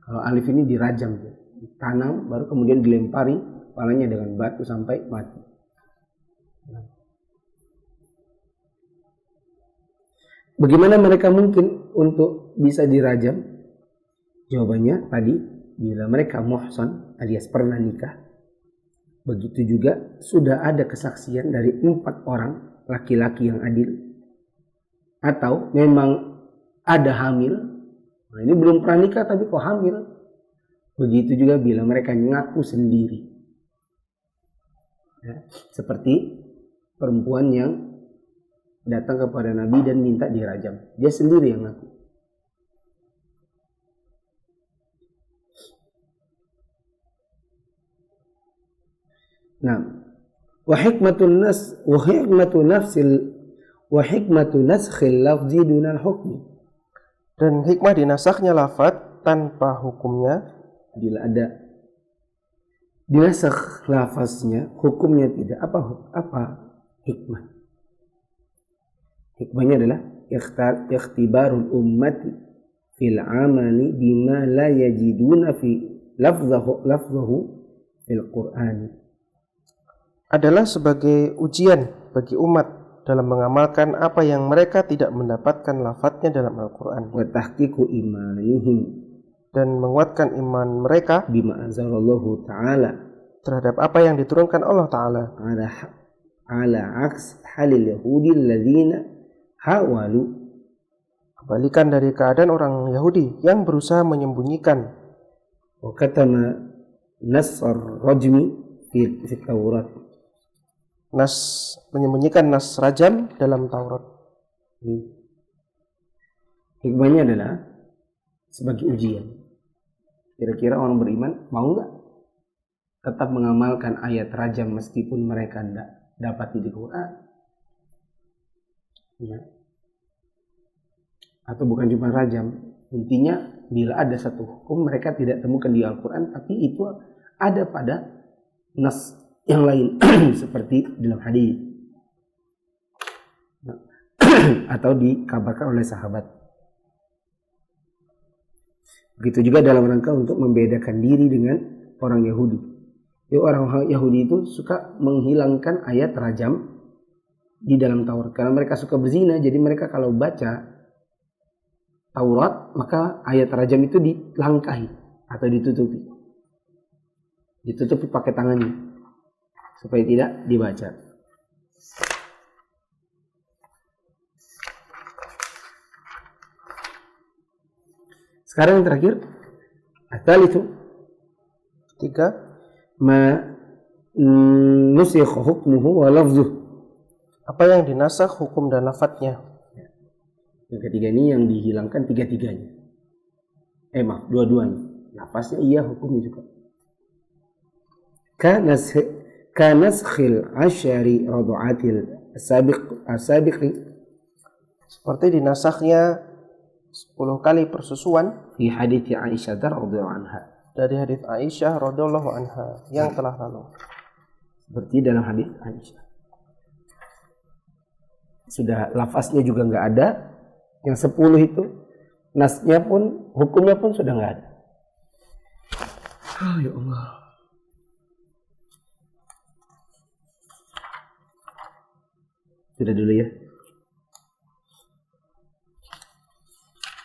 Kalau alif ini dirajam, ditanam, baru kemudian dilempari kepalanya dengan batu sampai mati. Bagaimana mereka mungkin untuk bisa dirajam? Jawabannya tadi, bila mereka muhsan alias pernah nikah, begitu juga sudah ada kesaksian dari 4 orang laki-laki yang adil, atau memang ada hamil. Nah, ini belum pernah nikah tapi kok hamil. Begitu juga bila mereka ngaku sendiri. Ya, seperti perempuan yang datang kepada Nabi dan minta dirajam. Dia sendiri yang ngaku. Nah, wa hikmatu naskhil lafzi dunal hukmi. Dan hikmah dinasaknya lafaz tanpa hukumnya. Bila ada dinasakh lafaznya, hukumnya tidak. Apa hikmah? Hikmahnya adalah ikhtibarul ummati fil amali bima la yajiduna fi lafzahu fil Qur'an. Adalah sebagai ujian bagi umat dalam mengamalkan apa yang mereka tidak mendapatkan lafadznya dalam Al-Quran. Wa tahqiqu imanihim, dan menguatkan iman mereka bima anzalallahu ta'ala, terhadap apa yang diturunkan Allah Ta'ala, ala aks halil yahudi alladzina hawalu, kebalikan dari keadaan orang Yahudi yang berusaha menyembunyikan wa katama nasar rajmi fi Taurat, menyembunyikan nas rajam dalam Taurat. Hikmahnya adalah sebagai ujian. Kira-kira orang beriman mau nggak tetap mengamalkan ayat rajam meskipun mereka tidak dapat di Quran? Ya. Atau bukan cuma rajam, intinya bila ada satu hukum mereka tidak temukan di Al-Quran, tapi itu ada pada nas yang lain seperti dalam hadis atau dikabarkan oleh sahabat. Begitu juga dalam rangka untuk membedakan diri dengan orang Yahudi. Jadi orang Yahudi itu suka menghilangkan ayat rajam di dalam Taurat karena mereka suka berzina. Jadi mereka kalau baca Taurat maka ayat rajam itu dilangkahi atau ditutupi pakai tangannya supaya tidak dibaca. Sekarang yang terakhir, at-talitsu, ketiga, ma nusikh hukmuhu wa lafzuh. apa yang dinasakh hukum dan lafadznya. Yang ketiga ini yang dihilangkan tiga-tiganya. Maaf, dua-duanya. Lafaznya iya, hukumnya juga. Kanaskhil asyari radu'atil asabiqi, seperti dinasakhnya 10 kali persusuan fi hadits Aisyah radhiyallahu anha, dari hadits Aisyah radhiyallahu anha yang telah lalu. Seperti dalam hadits Aisyah. Sudah lafaznya juga nggak ada. Yang 10 itu nasnya pun, hukumnya pun sudah nggak ada. Ya Allah. Sudah dulu ya.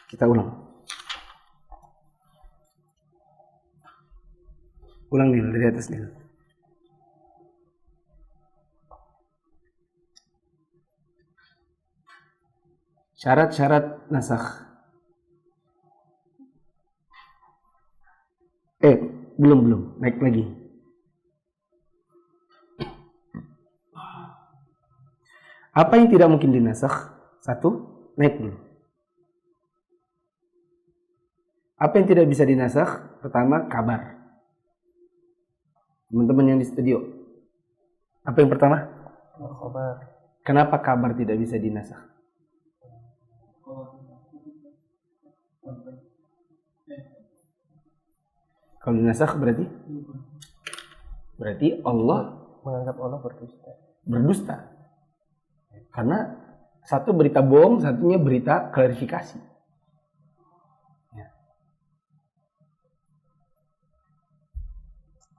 Kita ulang. Ulang nih dari atas nih. Syarat-syarat nasakh. Belum. Naik lagi. Apa yang tidak mungkin dinasakh? 1, naik dulu. Apa yang tidak bisa dinasakh? Pertama, kabar. Teman-teman yang di studio. Apa yang pertama? Kabar. Kenapa kabar tidak bisa dinasakh? Kalau dinasakh berarti Allah menganggap Allah berdusta. Karena satu berita bohong, satunya berita klarifikasi. Ya.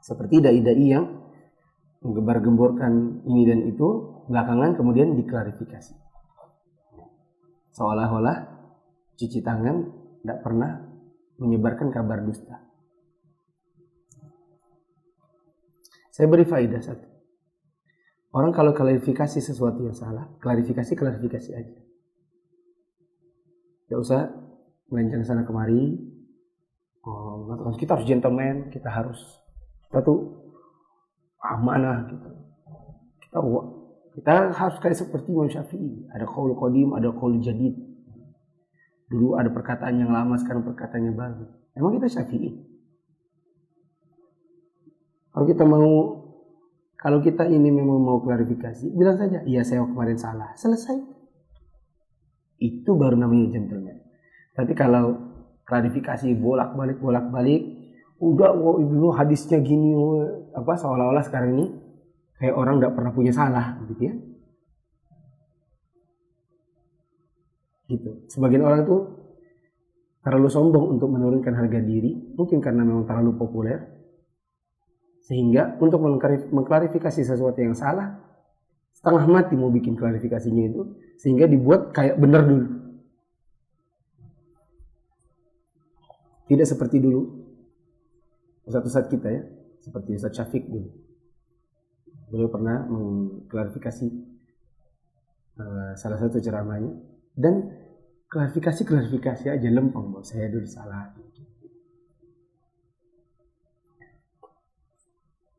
Seperti dai-dai yang menggembar-gemborkan ini dan itu, belakangan kemudian diklarifikasi. Seolah-olah cuci tangan tidak pernah menyebarkan kabar dusta. Saya beri faedah satu. Orang kalau klarifikasi sesuatu yang salah, klarifikasi aja. Tidak usah melenceng sana kemari. Kita harus gentleman, kita tuh amanah gitu. Kita harus kayak seperti Imam Syafi'i. Ada qaul qadim, ada qaul jadid. Dulu ada perkataan yang lama, sekarang perkataan yang baru. Emang kita Syafi'i? Kalau kita ini memang mau klarifikasi, bilang saja, iya saya kemarin salah. Selesai. Itu baru namanya gentleman. Tapi kalau klarifikasi bolak-balik, udah dulu hadisnya gini, seolah-olah sekarang ini kayak orang nggak pernah punya salah, gitu ya. Gitu. Sebagian orang tuh terlalu sombong untuk menurunkan harga diri, mungkin karena memang terlalu populer. Sehingga untuk mengklarifikasi sesuatu yang salah, setengah mati mau bikin klarifikasinya itu, sehingga dibuat kayak benar dulu. Tidak seperti dulu, Ustaz kita ya, seperti Ustaz Syafiq dulu. Beliau pernah mengklarifikasi salah satu ceramahnya, dan klarifikasi aja lempeng, bahwa saya dulu salah.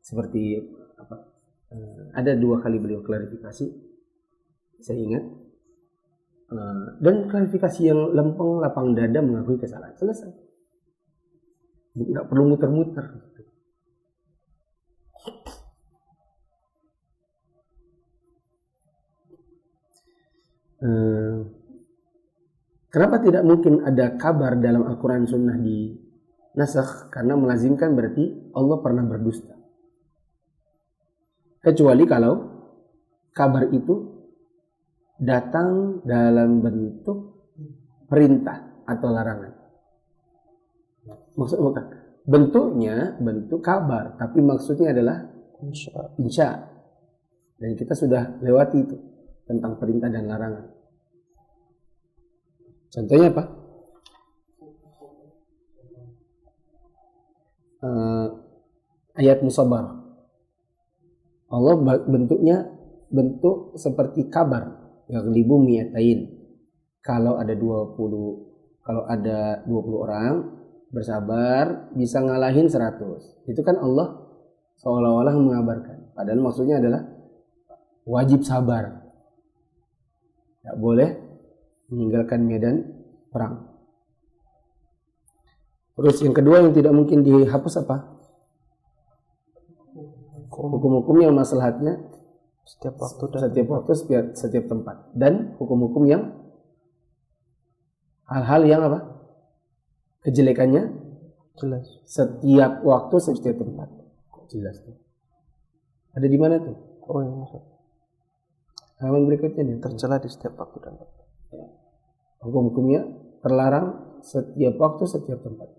Seperti ada 2 kali beliau klarifikasi, saya ingat, dan klarifikasi yang lempeng, lapang dada, mengakui kesalahan, selesai, nggak perlu muter-muter. Kenapa tidak mungkin ada kabar dalam Al-Quran Sunnah di nasakh? Karena melazimkan berarti Allah pernah berdusta. Kecuali kalau kabar itu datang dalam bentuk perintah atau larangan. Maksudnya bukan bentuknya bentuk kabar, tapi maksudnya adalah insya. Dan kita sudah lewati itu tentang perintah dan larangan. Contohnya apa? Ayat musabar. Allah bentuknya bentuk seperti kabar, yaghlibu mi'atain. Kalau ada 20 Kalau ada 20 orang bersabar bisa ngalahin 100. Itu kan Allah seolah-olah mengabarkan. Padahal maksudnya adalah wajib sabar. Tidak boleh meninggalkan medan perang. Terus yang kedua yang tidak mungkin dihapus apa? Hukum-hukum yang maslahatnya Setiap waktu dan setiap waktu, setiap tempat. Dan hukum-hukum yang hal-hal yang apa? Kejelekannya jelas. setiap waktu, setiap tempat. Jelas tuh. Ada di mana tuh? Oh iya, Ustaz. Halaman berikutnya nih. Tercela di setiap waktu dan tempat. Hukum-hukumnya terlarang setiap waktu, setiap tempat.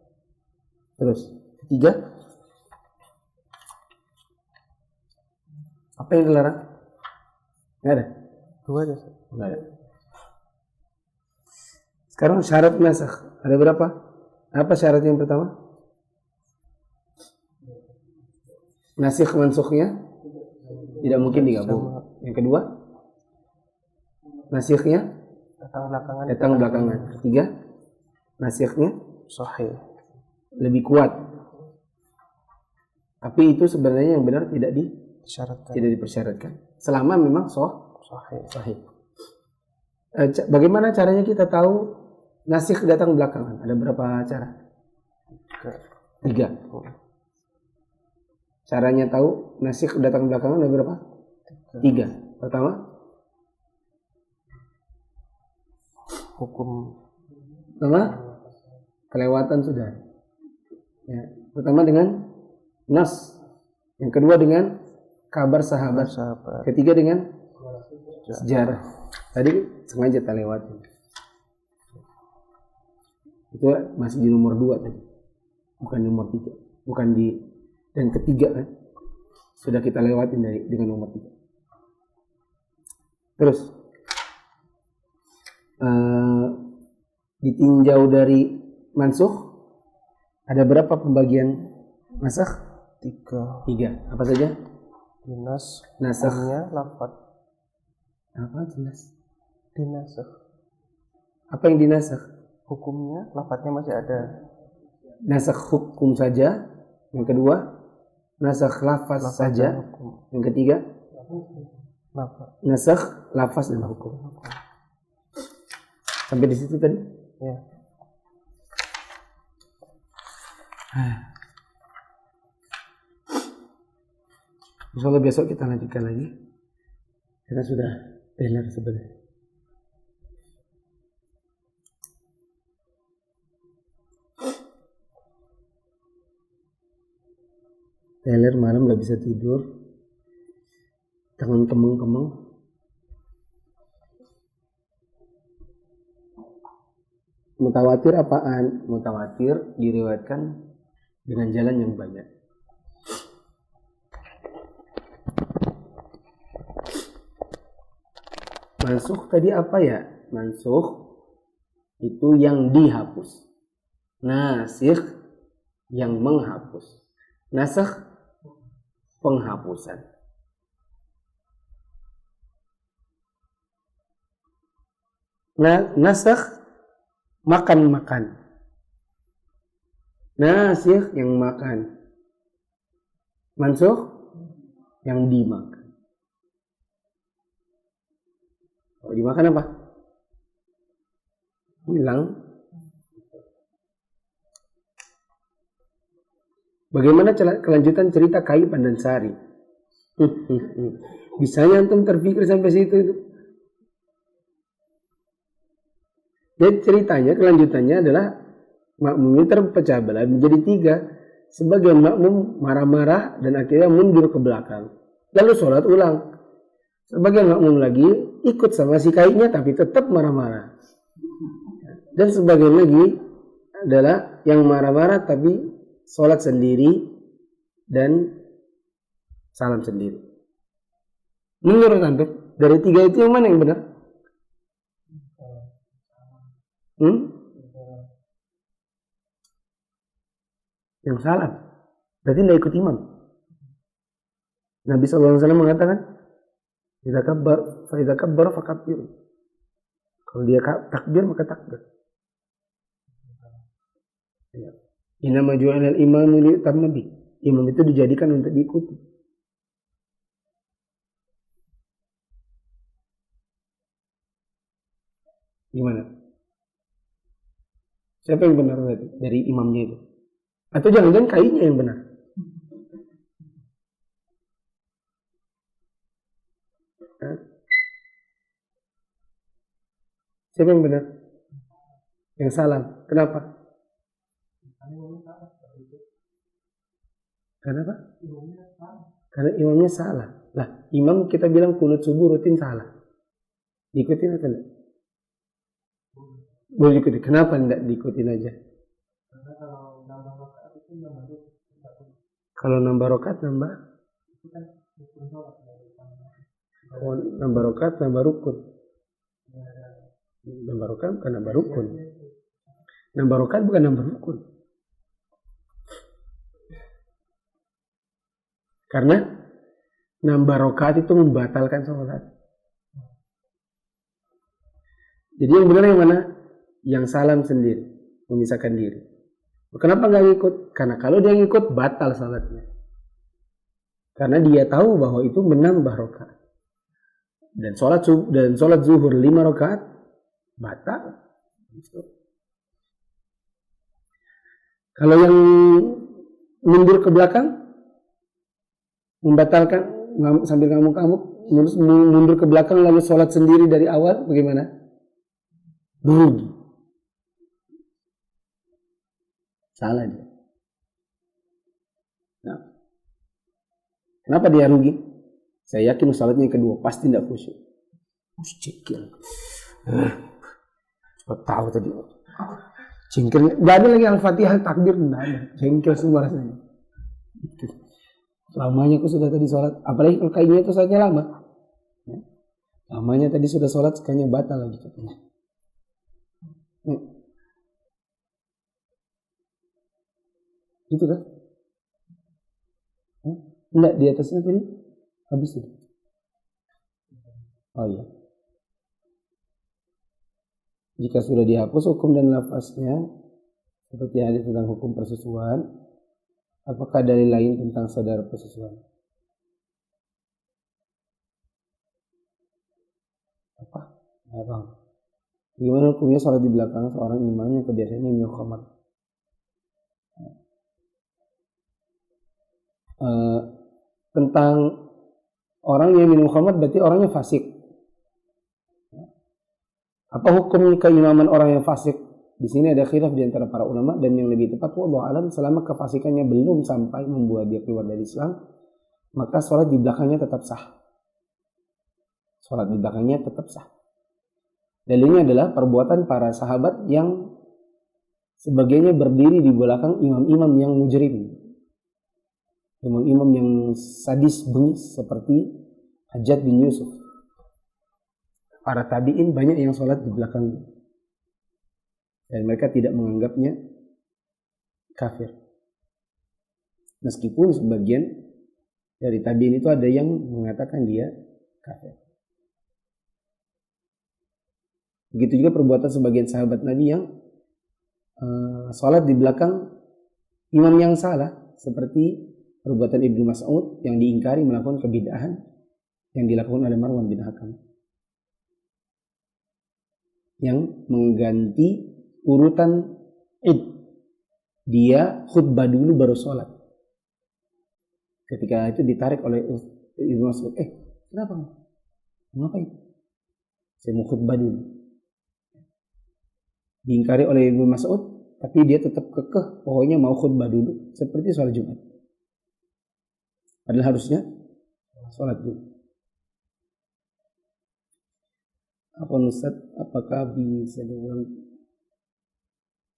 Terus ketiga, apa yang dilarang? Nggak ada. Dua aja, Ustaz. Nggak ada. Sekarang syarat nasakh ada berapa? Apa syarat yang pertama? Nasikh mansukhnya tidak mungkin digabung. Yang kedua, nasikhnya datang belakangan. Ketiga, nasikhnya Sahih. lebih kuat. Tapi itu sebenarnya yang benar tidak Syaratkan. dipersyaratkan. Selama memang Sahih. sahih. Bagaimana caranya kita tahu nasikh datang belakangan? Ada berapa cara? Tiga. Caranya tahu nasikh datang belakangan ada berapa? Tiga. Pertama, Hukum kelewatan sudah. Ya. Pertama dengan nas. Yang kedua dengan kabar sahabat. Ketiga dengan sejarah. Tadi sengaja tak lewatin. Itu masih di nomor 2 tadi. Bukan nomor 3. Bukan di dan ketiga kan. Sudah kita lewatin dengan nomor 3. Terus ditinjau dari mansukh ada berapa pembagian nasakh? 3. Apa saja? Dinas, Nasakh. hukumnya, lafad. Apa jelas? Dinasakh. Apa yang dinasakh? Hukumnya, lafadnya masih ada. Nasakh hukum saja. Yang kedua, nasakh lafaz saja. Hukum. Yang ketiga, Lafad. nasakh lafaz dan hukum. Sampai di situ tadi? Ya. Insyaallah besok kita lanjutkan lagi. Kita sudah teler sebenarnya. Teler malam nggak bisa tidur, tangan kemeng-kemeng. Mutawatir apaan? Mutawatir diriwayatkan dengan jalan yang banyak. Mansukh tadi apa ya? Mansukh itu yang dihapus. Nasikh yang menghapus. Nasakh penghapusan. Nasakh makan-makan. Nasikh yang makan. Mansukh yang dimakan. Kalau dimakan apa? Hilang. Bagaimana kelanjutan cerita Kaipan dan Sari? Bisanya antum terpikir sampai situ itu. Jadi ceritanya, kelanjutannya adalah makmum ini terpecah belah menjadi 3. Sebagian makmum marah-marah dan akhirnya mundur ke belakang. Lalu sholat ulang. Sebagian makmum lagi ikut sama si kaitnya tapi tetap marah-marah. Dan sebagian lagi adalah yang marah-marah tapi sholat sendiri dan salam sendiri. Menurut antum dari 3 itu yang mana yang benar? Yang salam. Berarti tidak ikut imam. Nabi SAW mengatakan, "Idza kabbar fakabbir." Kalau dia takbir maka takbir. Ya. Innama ju'ilal imamu li'tamma bi. Imam itu dijadikan untuk diikuti. Gimana? Siapa yang benar berarti dari imamnya itu? Atau jangan-jangan kayaknya yang benar? Hah? Siapa yang benar? Yang salah. Kenapa? Kenapa? Karena imamnya salah. Lah, imam kita bilang kunut subuh rutin salah. Diikutin atau tidak? Boleh diikuti. Kenapa tidak diikutin aja? Kalau nambah rokat nambah? Oh, nambah rokat nambah rukun. Nambah rokat bukan nambah rukun. Nambah rokat bukan nambah rukun. Karena nambah rokat itu membatalkan sholat. Jadi yang benar yang mana? Yang salam sendiri, memisahkan diri. Kenapa nggak ngikut? Karena kalau dia ngikut batal sholatnya. Karena dia tahu bahwa itu menambah rokat. Dan sholat zuhur 5 rakaat batal. Kalau yang mundur ke belakang membatalkan sambil ngamuk-ngamuk, mundur ke belakang lalu sholat sendiri dari awal, bagaimana? Rugi. Salah dia. Nah, kenapa dia rugi? Saya yakin sholatnya yang kedua pasti tidak khusyuk. Cekil. Cepat tahu tadi. Cengkirnya. Gak ada lagi Al-Fatihah, takbir. Tidak ada. Cengkil semua rasanya. Lamanya aku sudah tadi sholat. Apalagi kalau kayaknya itu sholatnya lama. Lamanya tadi sudah sholat, sekalinya batal lagi. Gitu kan? Enggak, di atasnya tadi habis itu. Oh iya. Jika sudah dihapus hukum dan lafaznya, seperti hadis tentang hukum persusuan, apakah dalil lain tentang saudara persusuan? Apa? Apa? Gimana hukumnya sholat di belakang seorang imam yang kebiasaannya minum khamar? Tentang orang yang minum khamar berarti orangnya fasik. Apa hukum keimaman orang yang fasik? Di sini ada khilaf di antara para ulama dan yang lebih tepat wallahu alam, selama kefasikannya belum sampai membuat dia keluar dari Islam, maka sholat di belakangnya tetap sah. Sholat di belakangnya tetap sah. Dalilnya adalah perbuatan para sahabat yang sebagiannya berdiri di belakang imam-imam yang mujrim. Imam-imam yang sadis bengis seperti Hajjaj bin Yusuf. Para tabi'in banyak yang sholat di belakang dan mereka tidak menganggapnya kafir. Meskipun sebagian dari tabi'in itu ada yang mengatakan dia kafir. Begitu juga perbuatan sebagian sahabat Nabi yang sholat di belakang imam yang salah, seperti perbuatan Ibnu Mas'ud yang diingkari melakukan kebid'ahan yang dilakukan oleh Marwan bin Hakam, yang mengganti urutan id. Dia khutbah dulu baru sholat. Ketika itu ditarik oleh Ibnu Mas'ud, kenapa? Ngapain? Saya mau khutbah dulu. Diingkari oleh Ibnu Mas'ud, tapi dia tetap kekeh, pokoknya mau khutbah dulu, seperti sholat Jumat. Padahal harusnya sholat dulu. Apa Ustaz, apakah bisa diulang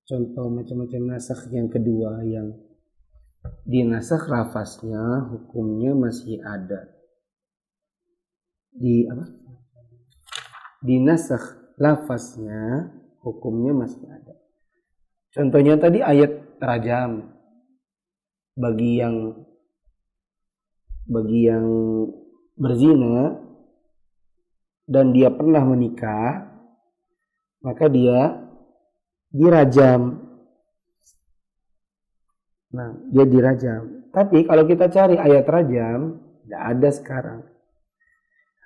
contoh macam-macam nasakh yang kedua yang di nasakh lafaznya hukumnya masih ada, di apa? Di nasakh lafaznya hukumnya masih ada. Contohnya tadi ayat rajam bagi yang berzina dan dia pernah menikah, maka dia dirajam. Nah, dia dirajam. Tapi kalau kita cari ayat rajam, tidak ada sekarang.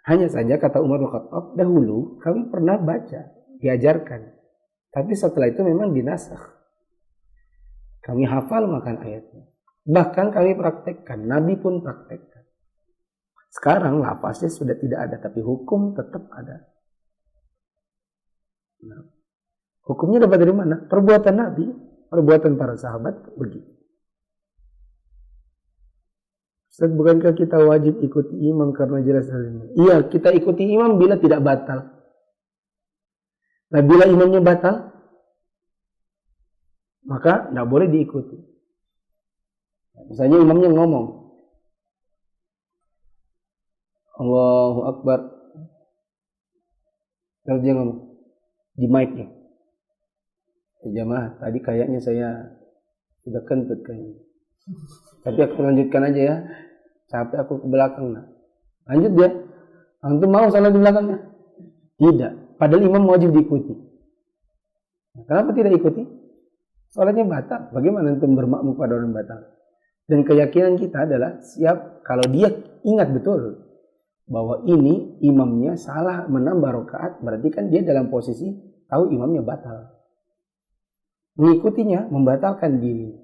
Hanya saja kata Umar bin Khattab, dahulu kami pernah baca, diajarkan. Tapi setelah itu memang dinasakh. Kami hafal makan ayatnya. Bahkan kami praktekkan, Nabi pun praktekkan. Sekarang lafaznya sudah tidak ada, tapi hukum tetap ada. Nah, hukumnya dapat dari mana? Perbuatan Nabi, perbuatan para sahabat begitu. Ustaz, bukankah kita wajib ikuti imam karena jelas dalilnya? Iya, kita ikuti imam bila tidak batal. Nah, bila imamnya batal, maka tidak boleh diikuti. Misalnya imamnya ngomong, Allahu Akbar, terus dia ngomong di mic-nya, jamaah, tadi kayaknya saya sudah kentut kayaknya. Tapi aku lanjutkan aja ya, capek aku ke belakang. Nah, lanjut dia, antum mau salat di belakangnya? Tidak, padahal imam wajib diikuti. Nah, kenapa tidak ikuti? Salatnya batal. Bagaimana antum bermakmum pada orang batal? Dan keyakinan kita adalah siap kalau dia ingat betul bahwa ini imamnya salah menambah rakaat, berarti kan dia dalam posisi tahu imamnya batal. Mengikutinya membatalkan diri.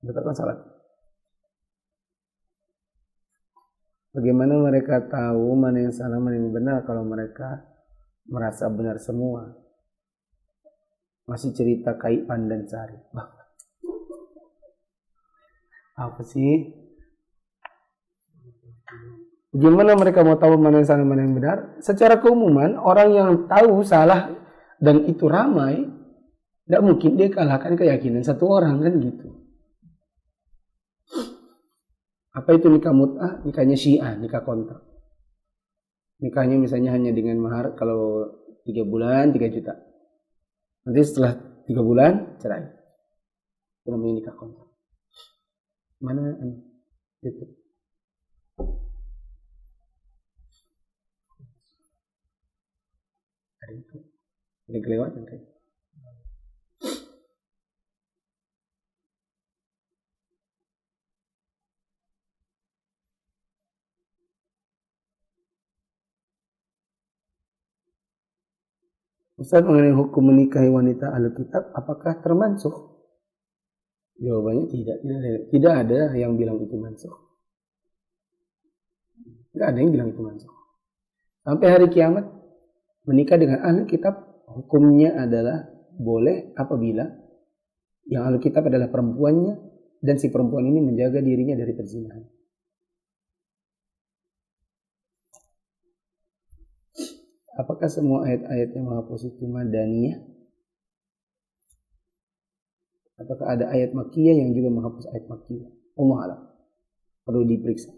Membatalkan salat. Bagaimana mereka tahu mana yang salah, mana yang benar kalau mereka merasa benar semua? Masih cerita Kai Pandan Sari. Apa sih? Bagaimana mereka mau tahu mana yang salah, mana yang benar? Secara keumuman, orang yang tahu salah dan itu ramai, tidak mungkin dia kalahkan keyakinan satu orang, kan gitu. Apa itu nikah mut'ah? Nikahnya Syiah, nikah kontrak. Nikahnya misalnya hanya dengan mahar kalau 3 bulan 3 juta. Nanti setelah 3 bulan cerai. Itu namanya nikah kontrak. Mana itu? Ada itu. Ada kelewatan kan? Ustaz, mengenai hukum menikahi wanita ahli kitab, apakah termansuh? Jawabannya tidak ada yang bilang itu mansuh. Tidak ada yang bilang itu mansuh. Sampai hari kiamat, menikah dengan ahli kitab, hukumnya adalah boleh apabila yang ahli kitab adalah perempuannya dan si perempuan ini menjaga dirinya dari perzinahan. Apakah semua ayat-ayat yang menghapus itu madaniyah? Apakah ada ayat makkiyah yang juga menghapus ayat makkiyah? Allah alam. Perlu diperiksa.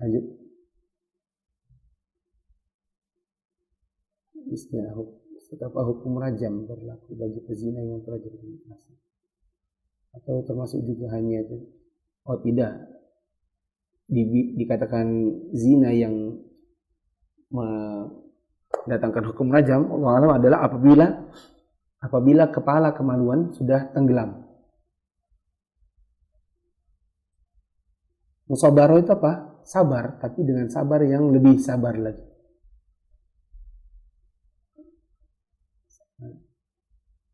Lanjut. Bismillah. Betapa hukum rajam berlaku bagi pezina yang telah jadi mati? Atau termasuk juga hanya itu? Oh tidak. Dikatakan zina yang mendatangkan hukum rajam, Allah alam, adalah apabila kepala kemaluan sudah tenggelam. Musabarah itu apa? Sabar, tapi dengan sabar yang lebih sabar lagi.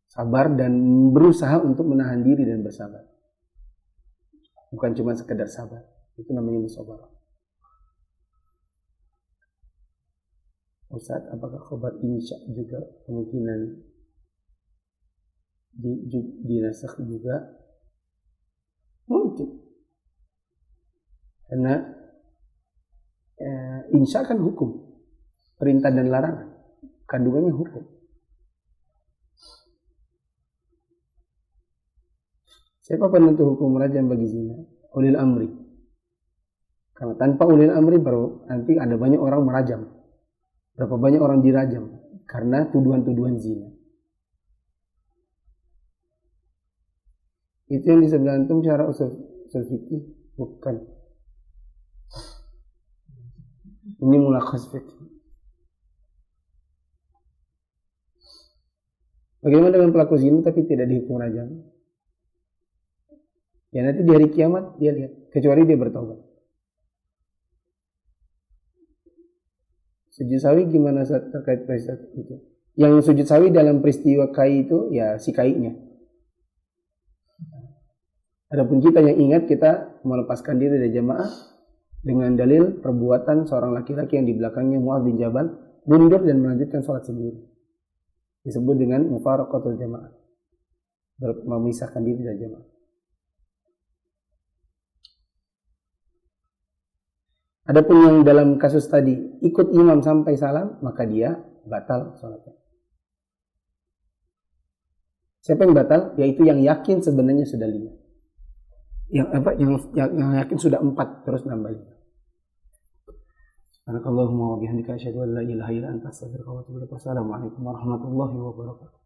Sabar dan berusaha untuk menahan diri dan bersabar. Bukan cuma sekedar sabar. Itu namanya musabarah. Ustaz, apakah khabar insya juga kemungkinan dinasakh juga? Mungkin. Karena insya kan hukum, perintah dan larangan, kandungannya hukum. Siapa penentu hukum rajam bagi zina? Ulil amri. Karena tanpa ulil amri baru nanti ada banyak orang merajam. Berapa banyak orang dirajam karena tuduhan-tuduhan zina. Itu yang di sebelah antum cara usul fikih? Bukan. Ini mulakhas fikih. Bagaimana dengan pelaku zina tapi tidak dihukum rajam? Ya nanti di hari kiamat dia lihat, kecuali dia bertobat. Sujud sawi gimana terkait peristiwa itu? Yang sujud sawi dalam peristiwa kai itu ya si kainya. Adapun kita yang ingat, kita melepaskan diri dari jamaah dengan dalil perbuatan seorang laki-laki yang di belakangnya Mu'adz bin Jabal mundur dan melanjutkan sholat sendiri. Disebut dengan mufaraqatul jamaah, memisahkan diri dari jamaah. Adapun yang dalam kasus tadi ikut imam sampai salam, maka dia batal sholatnya. Siapa yang batal? Yaitu yang yakin sebenarnya sudah 5. Yang yakin sudah 4 terus nambah 5. Subhanakallahumma wa bihamdika asyhadu an la ilaha illa anta astaghfiruka wa atubu ilaik. Wassalamualaikum warahmatullahi wabarakatuh.